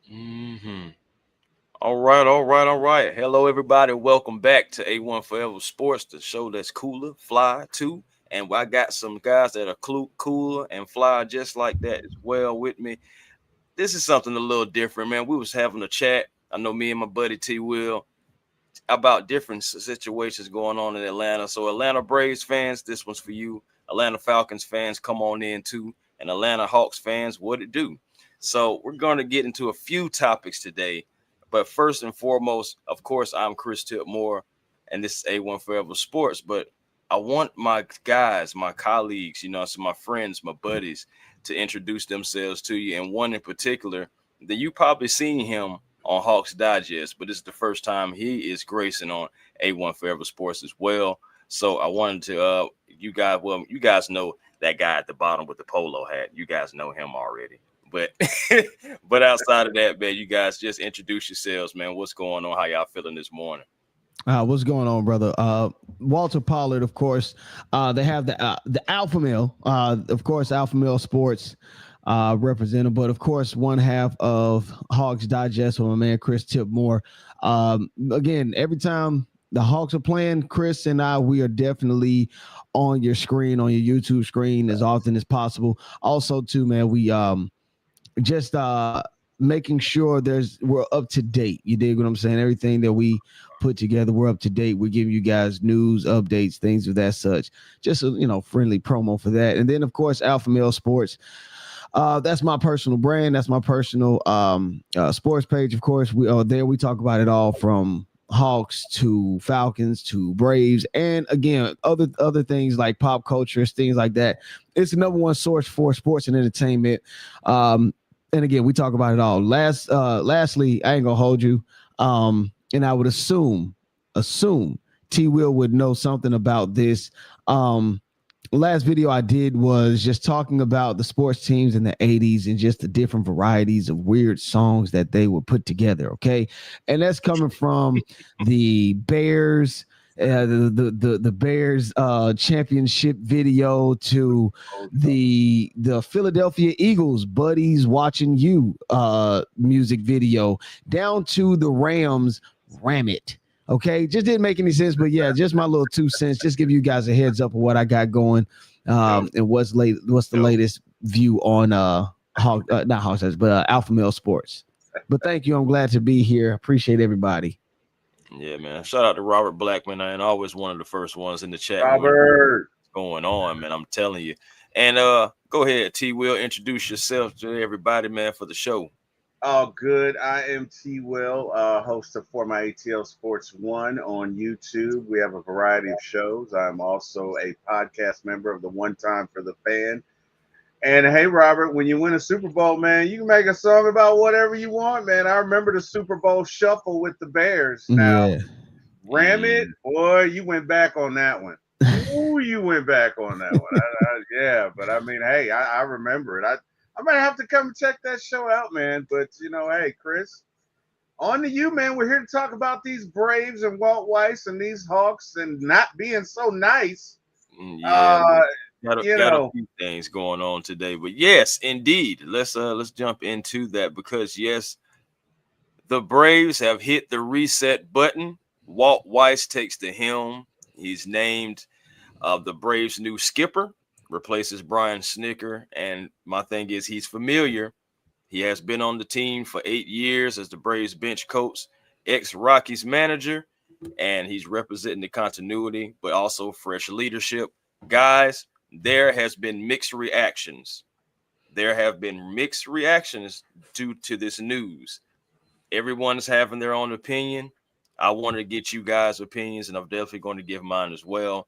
Hmm. All right, all right, all right. Hello, everybody. Welcome back to A1 Forever Sports, the show that's cooler, fly too. And I got some guys that are cooler and fly just like that as well with me. This is something a little different, man. We was having a chat. I know me and my buddy T Will about different situations going on in Atlanta. So, Atlanta Braves fans, this one's for you. Atlanta Falcons fans, come on in too. And Atlanta Hawks fans, what it do? So, we're going to get into a few topics today. But first and foremost, of course, I'm Chris Tipmore, and this is A1 Forever Sports. But I want my guys, my colleagues, so my friends, my buddies, to introduce themselves to you. And one in particular that you probably seen him on Hawks Digest, but this is the first time he is gracing on A1 Forever Sports as well. So I wanted to you guys know that guy at the bottom with the polo hat. You guys know him already. But but outside of that, man, you guys just introduce yourselves, man. What's going on? How y'all feeling this morning? What's going on, brother? Walter Pollard, of course. They have the Alpha Male, of course, Alpha Male Sports representative, but of course, one half of Hawks Digest with my man Chris Tipmore. Again, every time the Hawks are playing, Chris and I, we are definitely on your screen, on your YouTube screen as often as possible. Also, too, man, we just making sure we're up to date. You dig what I'm saying? Everything that we put together, we're up to date. We're giving you guys news, updates, things of that such. Just a friendly promo for that. And then of course Alpha Male Sports. That's my personal brand. That's my personal sports page. Of course, we talk about it all from Hawks to Falcons to Braves, and again other things like pop culture, things like that. It's the number one source for sports and entertainment. And again, we talk about it all. Lastly, I ain't gonna hold you. And I would assume T Will would know something about this. Last video I did was just talking about the sports teams in the 80s and just the different varieties of weird songs that they would put together. Okay. And that's coming from the Bears, the Bears championship video to the Philadelphia Eagles buddies watching you music video down to the Rams ram it. Okay, just didn't make any sense, but yeah, just my little 2 cents. Just give you guys a heads up of what I got going, and what's the latest view on not Hawks, but Alpha Male Sports. But thank you, I'm glad to be here. Appreciate everybody. Yeah, man. Shout out to Robert Blackman, and always one of the first ones in the chat room Robert. going on, man. I'm telling you. And go ahead, T Will, introduce yourself to everybody, man, for the show. Oh, good. I am T. Will, host of For My ATL Sports One on YouTube. We have a variety of shows. I'm also a podcast member of the One Time for the Fan. And hey, Robert, when you win a Super Bowl, man, you can make a song about whatever you want, man. I remember the Super Bowl shuffle with the Bears. Now, Yeah. ram it, boy, you went back on that one. Ooh, you went back on that one. Yeah, but I mean, hey, I remember it. I might have to come check that show out, man. But hey, Chris, on to you, man. We're here to talk about these Braves and Walt Weiss and these Hawks and not being so nice. Yeah, Uh, you got a know, few things going on today, but yes, indeed, let's jump into that because yes, the Braves have hit the reset button. Walt Weiss takes the helm. He's named the Braves' new skipper, replaces Brian Snicker, and my thing is he's familiar. He has been on the team for 8 years as the Braves bench coach, ex-Rockies manager, and he's representing the continuity, but also fresh leadership. Guys, there has been mixed reactions. There have been mixed reactions due to this news. Everyone's having their own opinion. I wanted to get you guys' opinions, and I'm definitely going to give mine as well.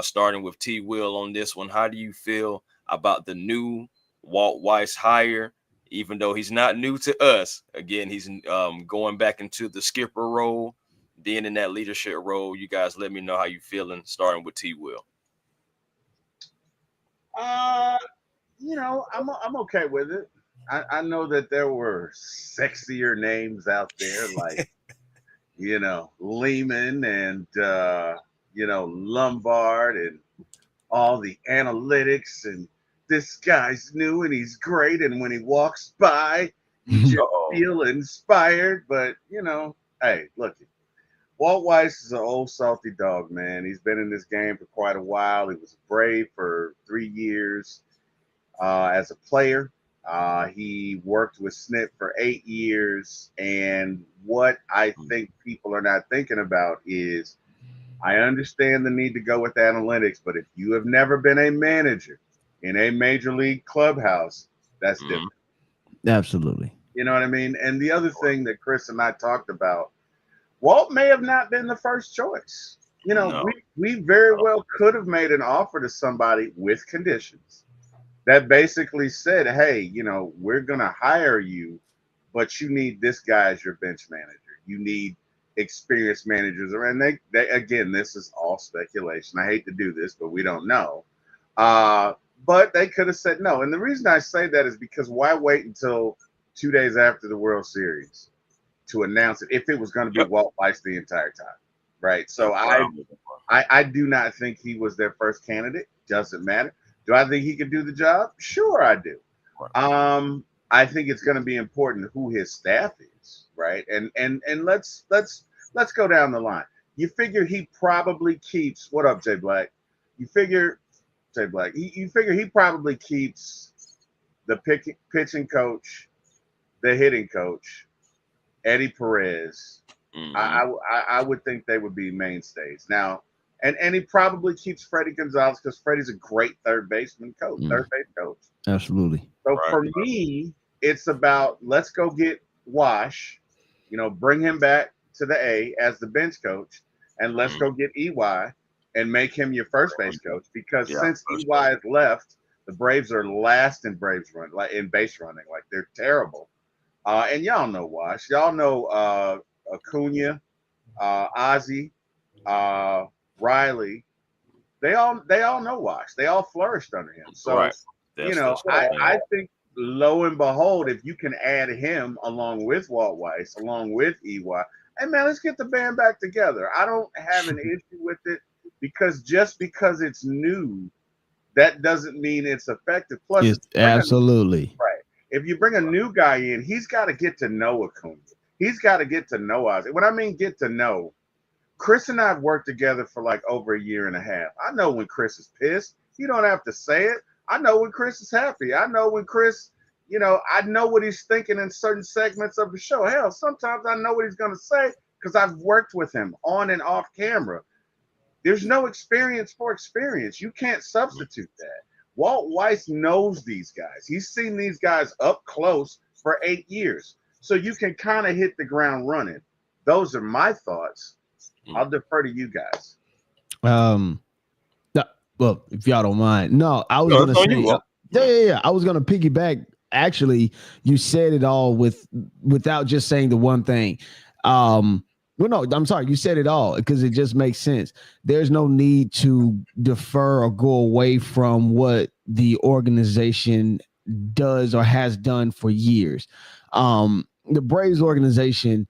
Starting with T. Will on this one, how do you feel about the new Walt Weiss hire? Even though he's not new to us, again, he's going back into the skipper role, being in that leadership role. You guys, let me know how you feeling. Starting with T. Will. uh, I'm okay with it. I know that there were sexier names out there like Lehman and Lombard and all the analytics and this guy's new and he's great and when he walks by You just Uh-oh. feel inspired, but hey, look, Walt Weiss is an old salty dog, man. He's been in this game for quite a while. He was Brave for 3 years as a player. He worked with Snit for 8 years. And what I think people are not thinking about is I understand the need to go with analytics, but if you have never been a manager in a major league clubhouse, that's Mhm. different. Absolutely. You know what I mean? And the other thing that Chris and I talked about, Walt may have not been the first choice. No. We very well could have made an offer to somebody with conditions that basically said, hey, we're going to hire you, but you need this guy as your bench manager. You need experienced managers. And they again, this is all speculation. I hate to do this, but we don't know. But they could have said no. And the reason I say that is because why wait until 2 days after the World Series to announce it if it was going to be Yep. Walt Weiss the entire time? Right. So That's what I'm looking for. I do not think he was their first candidate. Doesn't matter. Do I think he could do the job? Sure, I do. Right. I think it's going to be important who his staff is, right? And let's go down the line. You figure he probably keeps what up, Jay Black? You figure Jay Black. You figure he probably keeps the pitching coach, the hitting coach, Eddie Perez. Mhm. I would think they would be mainstays now. And he probably keeps Freddie Gonzalez because Freddie's a great third base coach. Absolutely. So Right. for me, it's about let's go get Wash, bring him back to the A as the bench coach, and let's Mhm. go get EY and make him your first base coach because Yeah. since First EY has left, the Braves are last in Braves run, like in base running, like they're terrible. And y'all know Wash, y'all know Acuna, Ozzy, uh, Riley. They all know Wash. They all flourished under him. So Right. That's what I'm saying. I think lo and behold, if you can add him along with Walt Weiss, along with EY, hey man, let's get the band back together. I don't have an issue with it because just because it's new, that doesn't mean it's effective. Plus, It's absolutely. right. If you bring a new guy in, he's got to get to know Acuna. He's got to get to know us. When I mean get to know, Chris and I have worked together for like over a year and a half. I know when Chris is pissed. You don't have to say it. I know when Chris is happy. I know when Chris, I know what he's thinking in certain segments of the show. Hell, sometimes I know what he's going to say because I've worked with him on and off camera. There's no experience for experience. You can't substitute that. Walt Weiss knows these guys. He's seen these guys up close for 8 years. So you can kind of hit the ground running. Those are my thoughts. I'll defer to you guys. Um, well, if y'all don't mind, no, I was No, gonna it's on you, say, bro. yeah. I was gonna piggyback. Actually, you said it all without just saying the one thing. Well, no, I'm sorry, you said it all because it just makes sense. There's no need to defer or go away from what the organization does or has done for years. The Braves organization,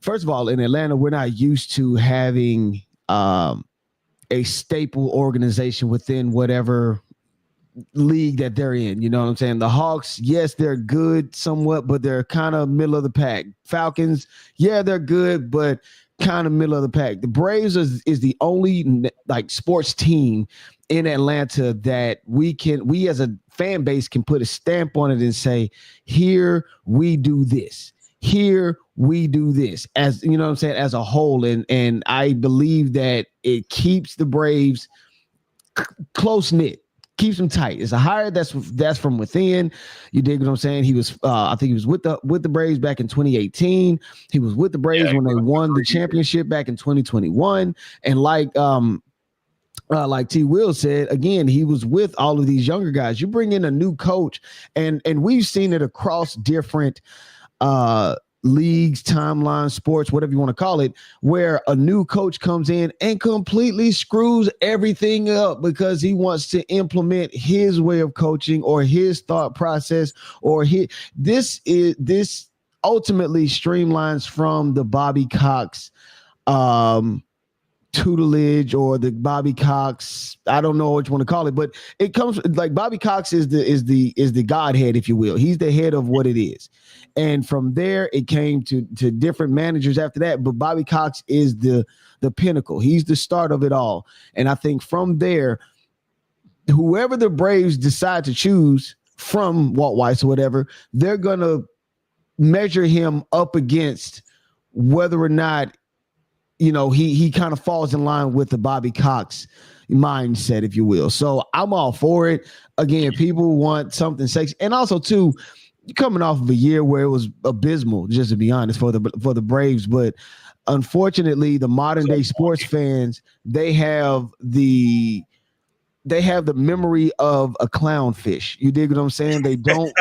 first of all, in Atlanta, we're not used to having a staple organization within whatever league that they're in. You know what I'm saying? The Hawks, yes, they're good somewhat, but they're kind of middle of the pack. Falcons, yeah, they're good, but kind of middle of the pack. The Braves is the only like sports team in Atlanta that we as a fan base can put a stamp on it and say, here we do this. Here we do this, as you know what I'm saying, as a whole. And I believe that it keeps the Braves close knit, keeps them tight. It's a hire that's from within. You dig what I'm saying? He was, I think he was with the Braves back in 2018. He was with the Braves when they won the championship back in 2021. And like T. Will said, again, he was with all of these younger guys. You bring in a new coach, and we've seen it across different leagues, timelines, sports, whatever you want to call it, where a new coach comes in and completely screws everything up because he wants to implement his way of coaching or his thought process or this ultimately streamlines from the Bobby Cox tutelage or the Bobby Cox. I don't know what you want to call it, but it comes like Bobby Cox is the godhead, if you will. He's the head of what it is. And from there, it came to different managers after that. But Bobby Cox is the pinnacle. He's the start of it all. And I think from there, whoever the Braves decide to choose from Walt Weiss or whatever, they're gonna measure him up against whether or not he kind of falls in line with the Bobby Cox mindset, if you will. So I'm all for it. Again, people want something sexy, and also too, coming off of a year where it was abysmal, just to be honest, for the Braves. But unfortunately, the modern day sports fans, they have the memory of a clownfish. You dig what I'm saying? They don't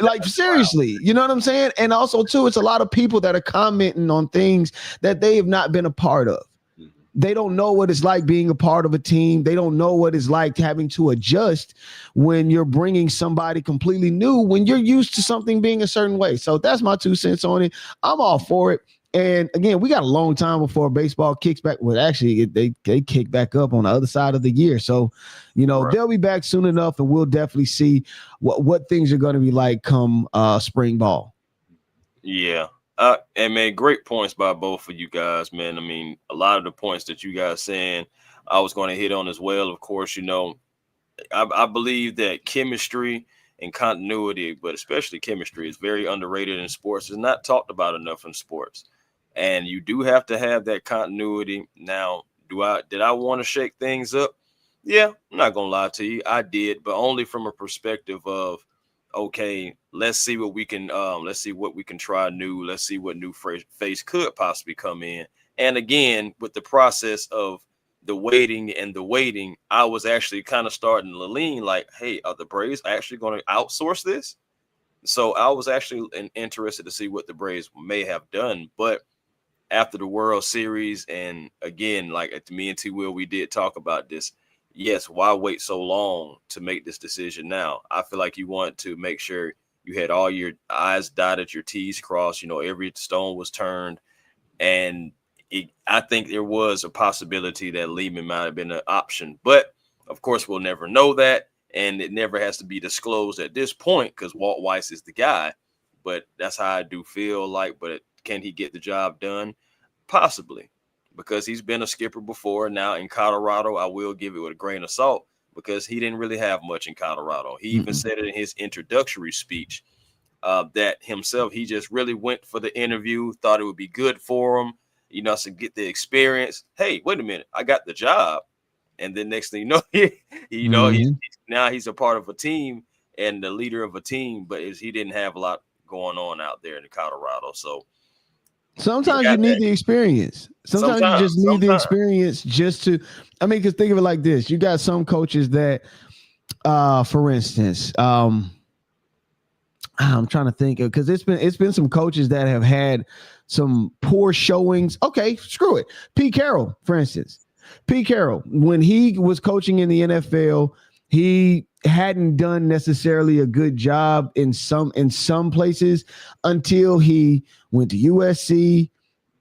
like, seriously, you know what I'm saying? And also too, it's a lot of people that are commenting on things that they have not been a part of. They don't know what it's like being a part of a team. They don't know what it's like having to adjust when you're bringing somebody completely new, when you're used to something being a certain way. So that's my 2 cents on it. I'm all for it. And again, we got a long time before baseball kicks back. Well, actually, they kick back up on the other side of the year. So, right, they'll be back soon enough, and we'll definitely see what things are going to be like come spring ball. Yeah. And man, great points by both of you guys, man. I mean, a lot of the points that you guys saying, I was going to hit on as well. Of course, I believe that chemistry and continuity, but especially chemistry, is very underrated in sports. It's not talked about enough in sports. And you do have to have that continuity. Now, did I want to shake things up? Yeah, I'm not gonna lie to you. I did, but only from a perspective of, okay, let's see what we can try new. Let's see what new face could possibly come in. And again, with the process of the waiting, I was actually kind of starting to lean like, hey, are the Braves actually going to outsource this? So I was actually interested to see what the Braves may have done. But after the World Series, and again, like at me and T Will, we did talk about this. Yes, why wait so long to make this decision now? I feel like you want to make sure you had all your I's dotted, your T's crossed, every stone was turned. And I think there was a possibility that Lehman might have been an option. But of course, we'll never know that. And it never has to be disclosed at this point because Walt Weiss is the guy. But that's how I do feel like. But can he get the job done? Possibly, because he's been a skipper before. Now in Colorado, I will give it with a grain of salt because he didn't really have much in Colorado. He even said it in his introductory speech that himself, he just really went for the interview, thought it would be good for him, to get the experience. Hey, wait a minute, I got the job. And then next thing you know, he's a part of a team and the leader of a team, but he didn't have a lot going on out there in Colorado. So sometimes you need the experience. Sometimes you just need the experience just to, because think of it like this. You got some coaches that, for instance, I'm trying to think of, because it's been some coaches that have had some poor showings. Okay, screw it. Pete Carroll, for instance. Pete Carroll, when he was coaching in the NFL, he hadn't done necessarily a good job in some places until he went to USC,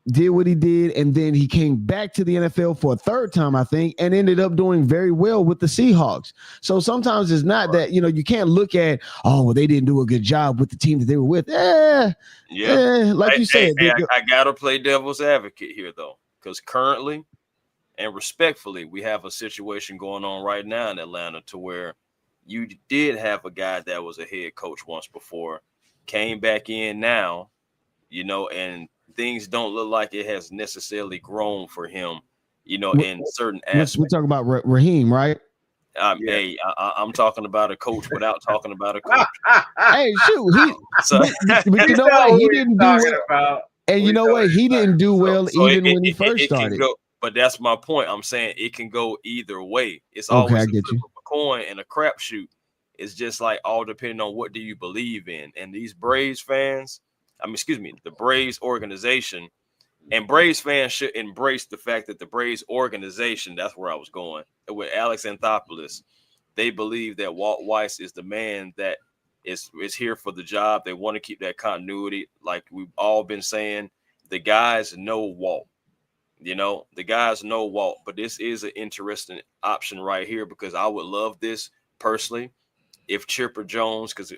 did what he did, and then he came back to the NFL for a third time, I think, and ended up doing very well with the Seahawks. So sometimes it's not that, you can't look at, they didn't do a good job with the team that they were with. Like you said. I got to play devil's advocate here, though, because currently and respectfully, we have a situation going on right now in Atlanta to where you did have a guy that was a head coach once before, came back in now, and things don't look like it has necessarily grown for him, in certain aspects. We're talking about Raheem, right? Hey, I'm talking about a coach without talking about a coach. Hey, shoot, but you know what? He didn't do well. And you know what? He didn't do well even when he first started. But that's my point. I'm saying it can go either way. It's always a flip of a coin and a crapshoot. It's just like all depending on what do you believe in. And these Braves fans, the Braves organization, and Braves fans should embrace the fact that the Braves organization, that's where I was going, with Alex Anthopoulos, they believe that Walt Weiss is the man that is here for the job. They want to keep that continuity. Like we've all been saying, the guys know Walt. The guys know Walt, but this is an interesting option right here because I would love this personally if Chipper Jones, because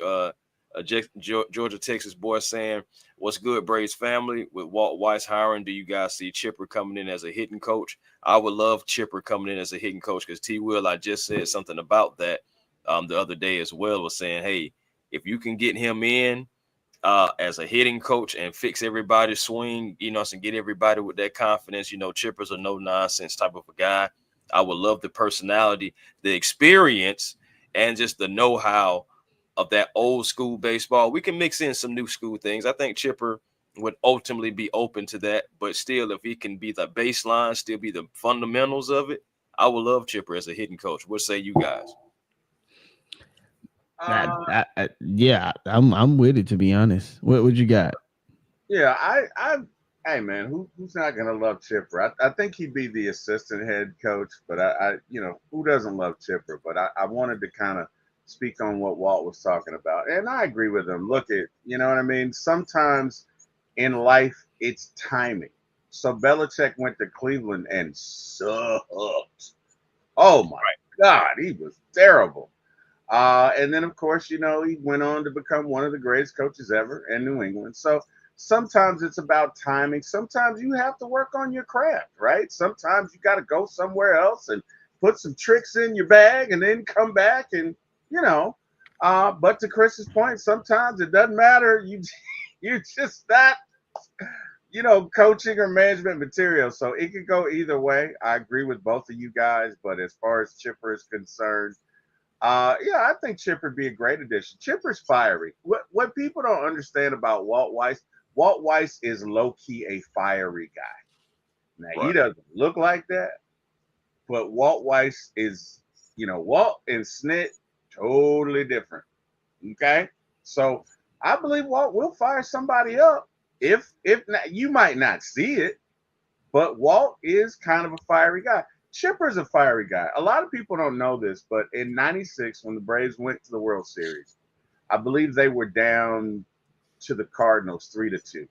Georgia Texas boy saying, "What's good, Braves family?" With Walt Weiss hiring, do you guys see Chipper coming in as a hitting coach? I would love Chipper coming in as a hitting coach because T. Will, I just said something about that the other day as well, was saying, hey, if you can get him in as a hitting coach and fix everybody's swing, and get everybody with that confidence. Chipper's a no nonsense type of a guy. I would love the personality, the experience, and just the know how of that old school baseball. We can mix in some new school things. I think Chipper would ultimately be open to that, but still, if he can be the baseline, still be the fundamentals of it, I would love Chipper as a hitting coach. What say you guys? Yeah, I'm with it, to be honest. What you got? Yeah, hey man, who's not gonna love Chipper? I think he'd be the assistant head coach, but who doesn't love Chipper? But I wanted to kind of speak on what Walt was talking about, and I agree with him. Look at, you know what I mean. Sometimes in life, it's timing. So Belichick went to Cleveland and sucked. Oh my God, he was terrible. And then, of course, he went on to become one of the greatest coaches ever in New England. So sometimes it's about timing. Sometimes you have to work on your craft, right? Sometimes you got to go somewhere else and put some tricks in your bag and then come back and, but to Chris's point, sometimes it doesn't matter. You just not, coaching or management material. So it could go either way. I agree with both of you guys. But as far as Chipper is concerned, yeah, I think Chipper'd be a great addition. Chipper's fiery. What people don't understand about Walt Weiss is low key a fiery guy. Now he doesn't look like that, but Walt Weiss is, Walt and Snit totally different. Okay, so I believe Walt will fire somebody up. If not, you might not see it, but Walt is kind of a fiery guy. Chipper's a fiery guy. A lot of people don't know this, but in '96, when the Braves went to the World Series, I believe they were down to the Cardinals 3-2.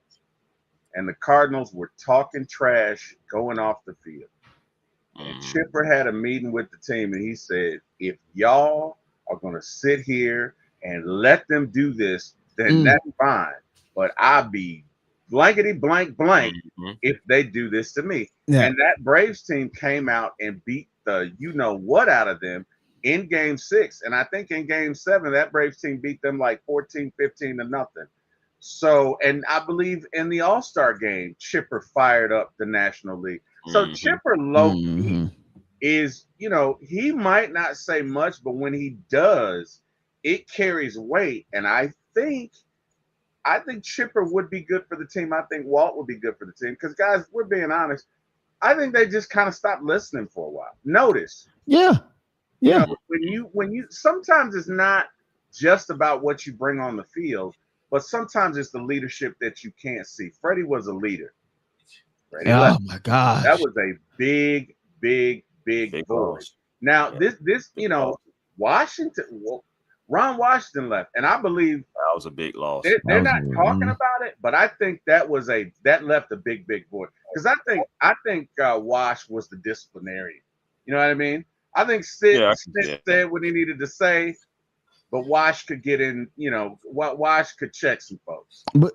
And the Cardinals were talking trash going off the field. And Chipper had a meeting with the team, and he said, if y'all are going to sit here and let them do this, then that's fine. But I'll be blankety blank if they do this to me. Yeah. And that Braves team came out and beat the what out of them in game 6. And I think in game 7, that Braves team beat them like 14-15 to nothing. So, and I believe in the All-Star game, Chipper fired up the National League. So Chipper low-key is, he might not say much, but when he does, it carries weight. And I think Chipper would be good for the team. I think Walt would be good for the team. Because, guys, we're being honest. I think they just kind of stopped listening for a while. Notice. Yeah. Yeah. When you sometimes it's not just about what you bring on the field, but sometimes it's the leadership that you can't see. Freddie was a leader. Oh my gosh. That was a big voice. Now, this Washington, Ron Washington left, and I believe that was a big loss. They're not talking about it, but I think that left a big void. Because I think Wash was the disciplinarian. You know what I mean? I think Sid said what he needed to say, but Wash could get in. Wash could check some folks. But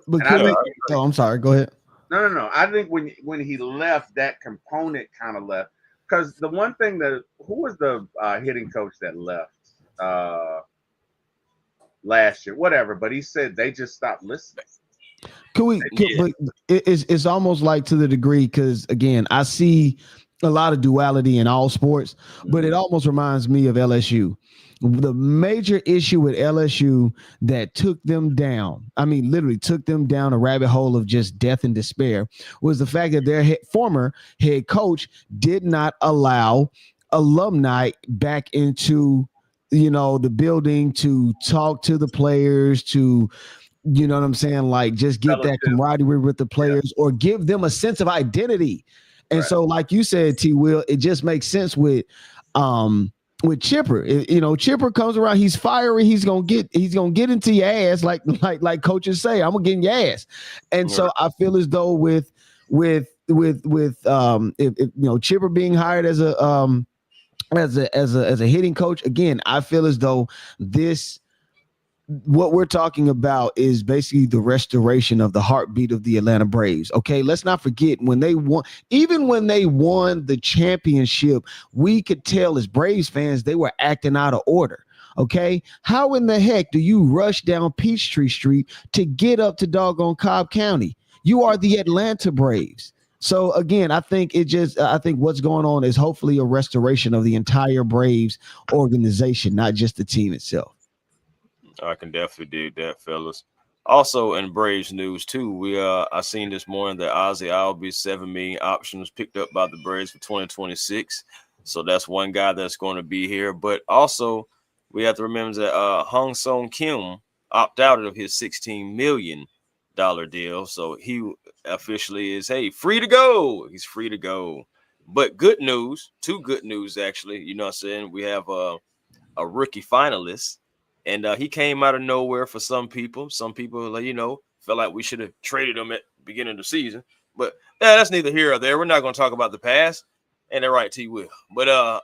I'm sorry. Go ahead. No. I think when he left, that component kind of left. Because the one thing who was the hitting coach that left last year? Whatever, but he said they just stopped listening. But it's almost like to the degree, because again, I see a lot of duality in all sports, but it almost reminds me of LSU. The major issue with LSU that took them down, I mean, literally took them down a rabbit hole of just death and despair, was the fact that their former head coach did not allow alumni back into, the building to talk to the players, to, you know what I'm saying? Like, just get that camaraderie with the players or give them a sense of identity. And so, like you said, T. Will, it just makes sense with Chipper. Chipper comes around, he's fiery, he's gonna get into your ass, like coaches say, I'm gonna get in your ass. And so I feel as though with if Chipper being hired as a hitting coach again, I feel as though this what we're talking about is basically the restoration of the heartbeat of the Atlanta Braves. Okay, let's not forget when they won, even when they won the championship, we could tell as Braves fans they were acting out of order. Okay, how in the heck do you rush down Peachtree Street to get up to doggone Cobb County? You are the Atlanta Braves. So again, I think what's going on is hopefully a restoration of the entire Braves organization, not just the team itself. I can definitely dig that, fellas. Also in Braves news too, we I seen this morning that Ozzy Albies 7 million options picked up by the Braves for 2026. So that's one guy that's going to be here. But also we have to remember that Hong Song Kim opted out of his $16 million deal. So he officially is free to go. He's free to go. But good news, two good news actually. You know what I'm saying? We have a rookie finalist, and he came out of nowhere for some people. Some people, felt like we should have traded him at the beginning of the season. But that's neither here or there. We're not going to talk about the past. And they're right, T. Will. But our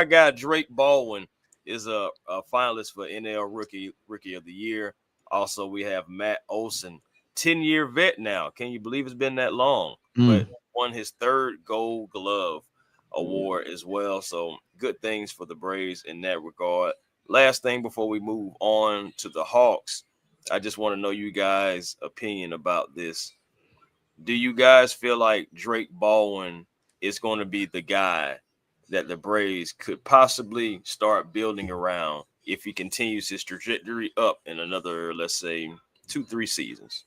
guy Drake Baldwin is a finalist for NL Rookie of the Year. Also, we have Matt Olson, 10-year vet now. Can you believe it's been that long? But won his third Gold Glove award as well. So good things for the Braves in that regard. Last thing before we move on to the Hawks, I just want to know you guys' opinion about this. Do you guys feel like Drake Baldwin is going to be the guy that the Braves could possibly start building around if he continues his trajectory up in another, let's say, 2-3 seasons?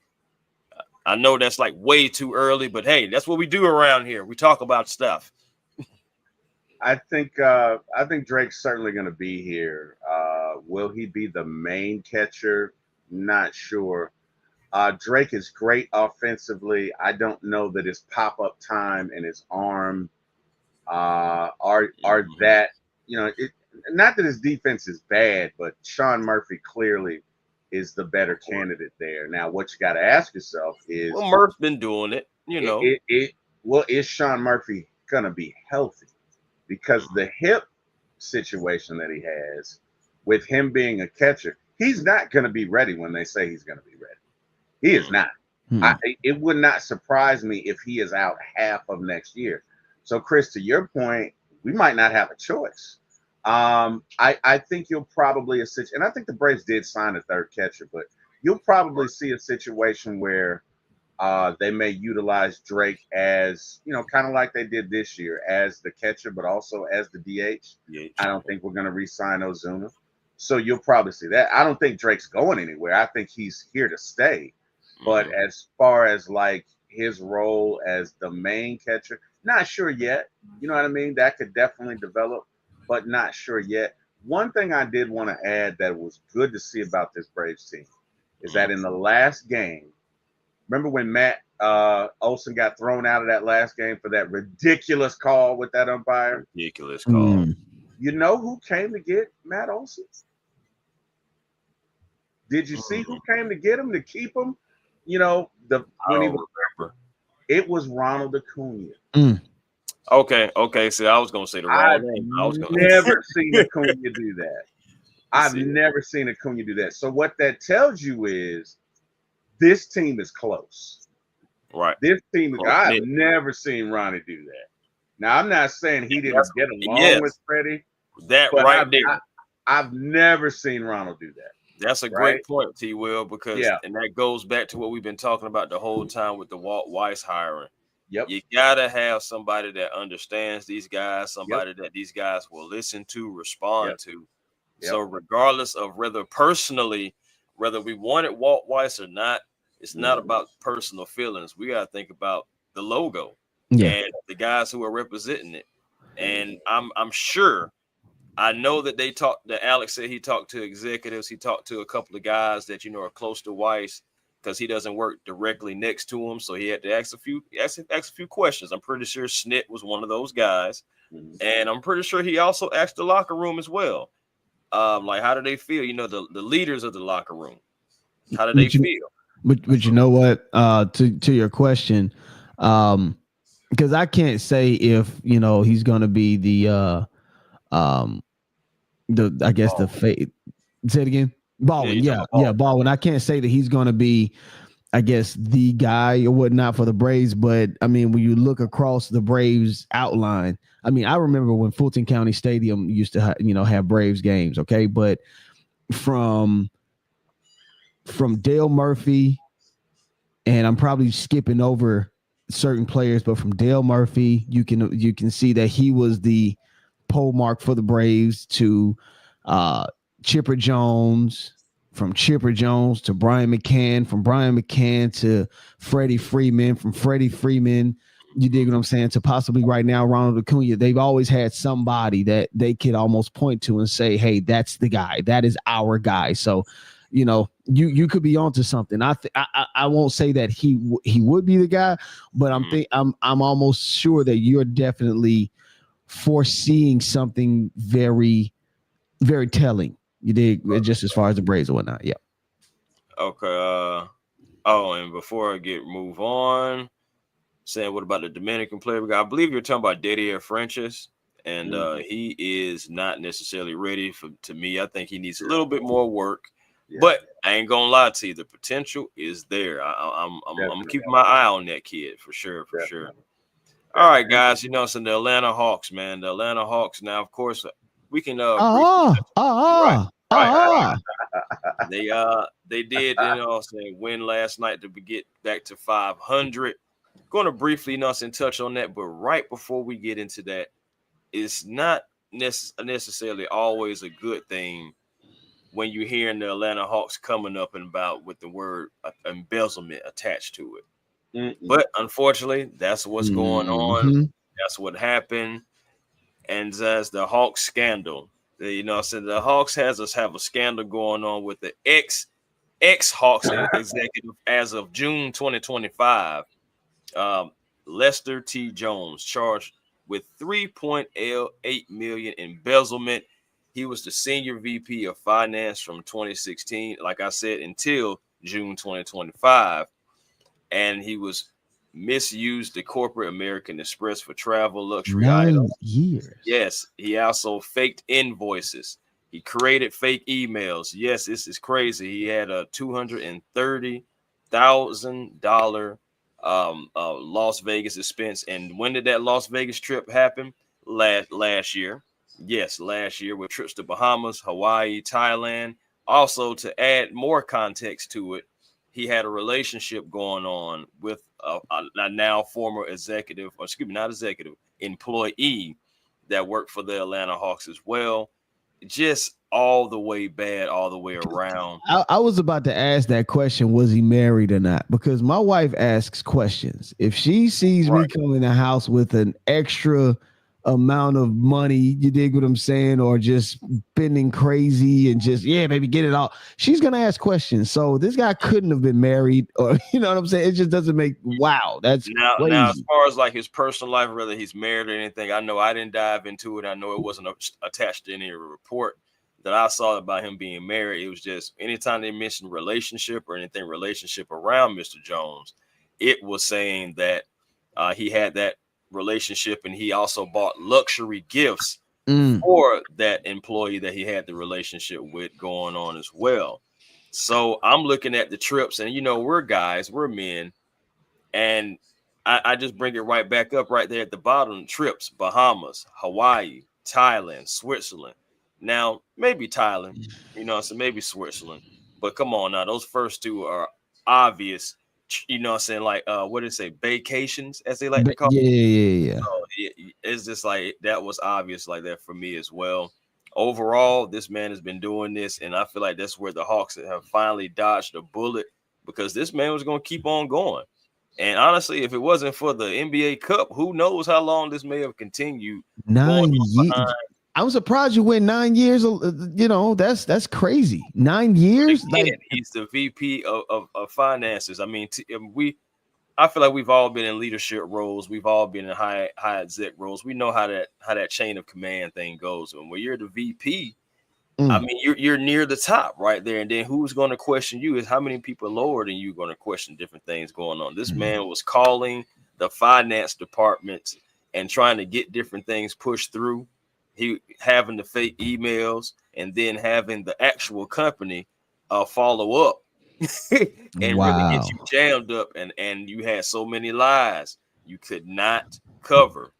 I know that's like way too early, but hey, that's what we do around here. We talk about stuff. I think Drake's certainly going to be here. Will he be the main catcher? Not sure. Drake is great offensively. I don't know that his pop up time and his arm are that not that his defense is bad, but Sean Murphy clearly is the better candidate there. Now, what you got to ask yourself is, well, Murph's been doing it, well, is Sean Murphy gonna be healthy? Because the hip situation that he has with him being a catcher, he's not going to be ready when they say he's going to be ready. He is not. It would not surprise me if he is out half of next year. So, Chris, to your point, we might not have a choice. I think you'll probably and I think the Braves did sign a third catcher, but you'll probably see a situation where they may utilize Drake as, kind of like they did this year as the catcher, but also as the DH. I don't think we're going to re-sign Ozuna. So you'll probably see that. I don't think Drake's going anywhere. I think he's here to stay. But as far as like his role as the main catcher, not sure yet. You know what I mean? That could definitely develop, but not sure yet. One thing I did want to add that was good to see about this Braves team is that in the last game, remember when Matt Olson got thrown out of that last game for that ridiculous call with that umpire? Ridiculous call. You know who came to get Matt Olson? Did you see who came to get him, to keep him? It was Ronald Acuna. Okay. See, I was gonna say the wrong name. Never seen Acuna do that. I've never seen Acuna do that. So what that tells you is this team is close. Right. This team is. I've never seen Ronnie do that. Now I'm not saying he didn't get along with Freddie. That right there. I've never seen Ronald do that. That's a great point, T. Will, because and that goes back to what we've been talking about the whole time with the Walt Weiss hiring. Yep. You gotta have somebody that understands these guys, somebody that these guys will listen to, respond to. So regardless of whether we wanted Walt Weiss or not, it's not about personal feelings. We gotta think about the logo and the guys who are representing it. And I'm sure. I know that Alex said he talked to executives. He talked to a couple of guys that, are close to Weiss because he doesn't work directly next to him. So he had to ask a few questions. I'm pretty sure Snit was one of those guys. And I'm pretty sure he also asked the locker room as well. Like, how do they feel? The leaders of the locker room. How do they feel? But you know what? To your question, because I can't say if he's gonna be um the I guess the Baldwin. fate. Say it again. Yeah, Baldwin, you talking yeah, about yeah, Baldwin. Baldwin. I can't say that he's gonna be, I guess, the guy or whatnot for the Braves. But I mean, when you look across the Braves outline, I mean, I remember when Fulton County Stadium used to have Braves games. Okay, but from Dale Murphy, and I'm probably skipping over certain players, but from Dale Murphy, you can see that he was the pole mark for the Braves to uh, Chipper Jones, from Chipper Jones to Brian McCann, from Brian McCann to Freddie Freeman, from Freddie Freeman, you dig what I'm saying, to possibly right now Ronald Acuna. They've always had somebody that they could almost point to and say, hey, that's the guy. That is our guy. So, you could be onto something. I won't say that he would be the guy, but Mhm. I'm almost sure that you're definitely foreseeing something very, very telling. You dig? Just as far as the Braves or whatnot. Yeah. Okay. Oh, and before I get move on, saying what about the Dominican player? I believe you're talking about Didier Francis, and Mm-hmm. he is not necessarily ready for. To me, I think he needs a Yeah, little bit more work. yeah, But I ain't gonna lie to you, the potential is there. I'm definitely, keeping my eye on that kid for sure, for sure. definitely, All right, definitely. guys. So the Atlanta Hawks, man, the Atlanta Hawks. Now, of course, we can briefly Ah, touch. Right, ah, right, right. ah. They did, saying win last night to get back to 500. Going to briefly, touch on that, but right before we get into that, it's not necessarily always a good thing when you're hearing the Atlanta Hawks coming up and about with the word embezzlement attached to it. Mm-mm. But unfortunately, that's what's going on. Mm-hmm. That's what happened. And as the Hawks scandal, so the Hawks has us have a scandal going on with the ex Hawks executive as of June 2025. Um, Lester T. Jones charged with 3.8 million embezzlement. He was the senior VP of finance from 2016, like I said, until June 2025, and he was misused the corporate American Express for travel luxury items. 9 years. Yes, he also faked invoices. He created fake emails. Yes, this is crazy. He had a $230,000 Las Vegas expense. And when did that Las Vegas trip happen? Last year. Yes, last year with trips to Bahamas, Hawaii, Thailand. Also, to add more context to it, he had a relationship going on with a now former executive, or excuse me, not executive, employee that worked for the Atlanta Hawks as well. Just all the way bad, all the way around. I was about to ask that question, was he married or not? Because my wife asks questions. If she sees me Right. come in the house with an extra amount of money, you dig what I'm saying, or just spending crazy and just, yeah, baby, get it all, she's gonna ask questions. So this guy couldn't have been married, or you know what I'm saying? It just doesn't make, wow, that's Now, as crazy. far as like his personal life, whether he's married or anything, I know I didn't dive into it. I know it wasn't attached to any report that I saw about him being married. It was just anytime they mentioned relationship or anything relationship around Mr. Jones, it was saying that he had that relationship and he also bought luxury gifts Mm. for that employee that he had the relationship with going on as well. So I'm looking at the trips, and we're guys, we're men, and I just bring it right back up right there at the bottom. Trips: Bahamas, Hawaii, Thailand, Switzerland. Now, maybe Thailand, so maybe Switzerland. But come on now, those first two are obvious, what I'm saying? Like what did it say? Vacations, as they like to But call yeah, yeah, yeah. it's just like that was obvious like that for me as well. Overall, this man has been doing this, and I feel like that's where the Hawks have finally dodged a bullet because this man was going to keep on going. And honestly, if it wasn't for the NBA Cup, who knows how long this may have continued going Nine on years. I'm surprised you went 9 years. That's crazy. 9 years, like again. He's the VP of finances. I mean, I feel like we've all been in leadership roles. We've all been in high exec roles. We know how that chain of command thing goes. And when you're the VP, I mean, you're near the top right there, and then who's going to question you is how many people lower than you going to question different things going on. This man was calling the finance departments and trying to get different things pushed through. He having the fake emails and then having the actual company follow up and really get Wow. you jammed up, and you had so many lies you could not cover.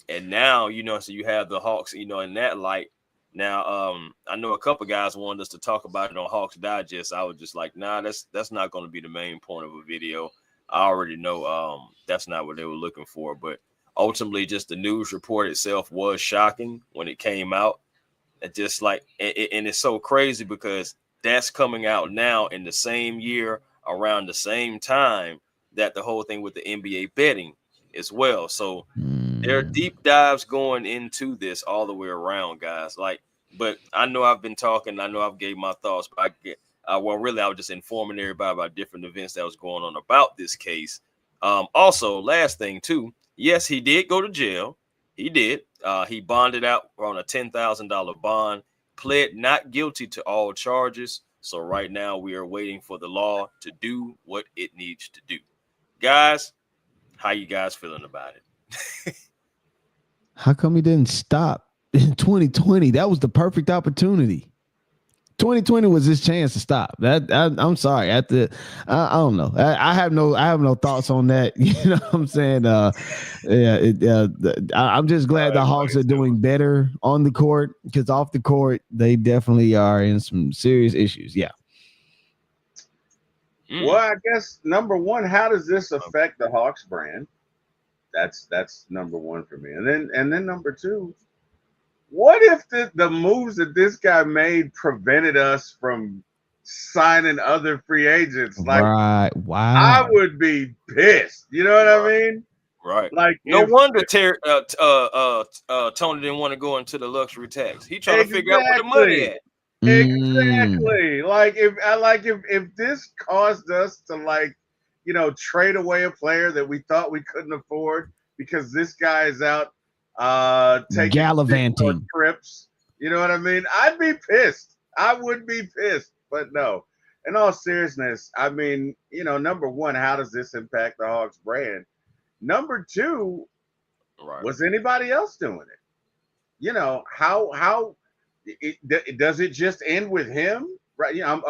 And now, so you have the Hawks, in that light. Now, I know a couple guys wanted us to talk about it on Hawks Digest. I was just like, nah, that's not going to be the main point of a video. I already know that's not what they were looking for. But ultimately, just the news report itself was shocking when it came out. And just like, and it's so crazy because that's coming out now in the same year, around the same time that the whole thing with the NBA betting as well. So there are deep dives going into this all the way around, guys. Like, but I know I've been talking. I know I've gave my thoughts, but well, really, I was just informing everybody about different events that was going on about this case. Also, last thing too, yes, he did go to jail. He did. He bonded out on a $10,000 bond, pled not guilty to all charges. So right now we are waiting for the law to do what it needs to do. Guys, how you guys feeling about it? How come he didn't stop in 2020? That was the perfect opportunity. 2020 was his chance to stop. I'm sorry. I don't know. I have no thoughts on that. You know what I'm saying? I'm just glad the Hawks are doing better on the court, because off the court they definitely are in some serious issues. Yeah. Well, I guess number one, how does this affect the Hawks brand? That's number one for me. And then number two, what if the moves that this guy made prevented us from signing other free agents? Like, right. Wow. I would be pissed. You know what I mean? Right. Like, no wonder Tony didn't want to go into the luxury tax. He trying to figure out where the money at. Exactly. Like if this caused us to trade away a player that we thought we couldn't afford because this guy is out taking gallivanting trips, you know what I mean? I'd be pissed. I would be pissed. But no. In all seriousness, I mean, number one, how does this impact the Hawks brand? Number two, was anybody else doing it? How does it just end with him? Right? I'm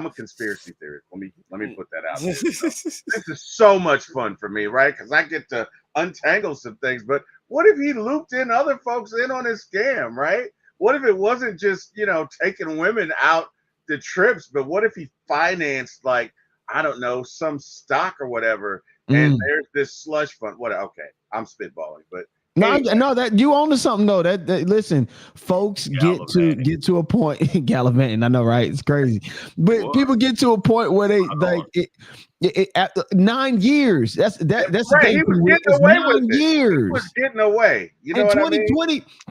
a conspiracy theorist. Let me put that out there. This is so much fun for me, right? Because I get to untangle some things. But what if he looped in other folks in on his scam, right? What if it wasn't just taking women out the trips, but what if he financed I don't know, some stock or whatever, and there's this slush fund. Okay, I'm spitballing, but no, that you own to something. No, that listen, folks get to a point. Gallivanting, I know, right? It's crazy, but people get to a point where they at 9 years. That's right. the thing. He was getting away with 9 years. He was getting away. You know what I mean?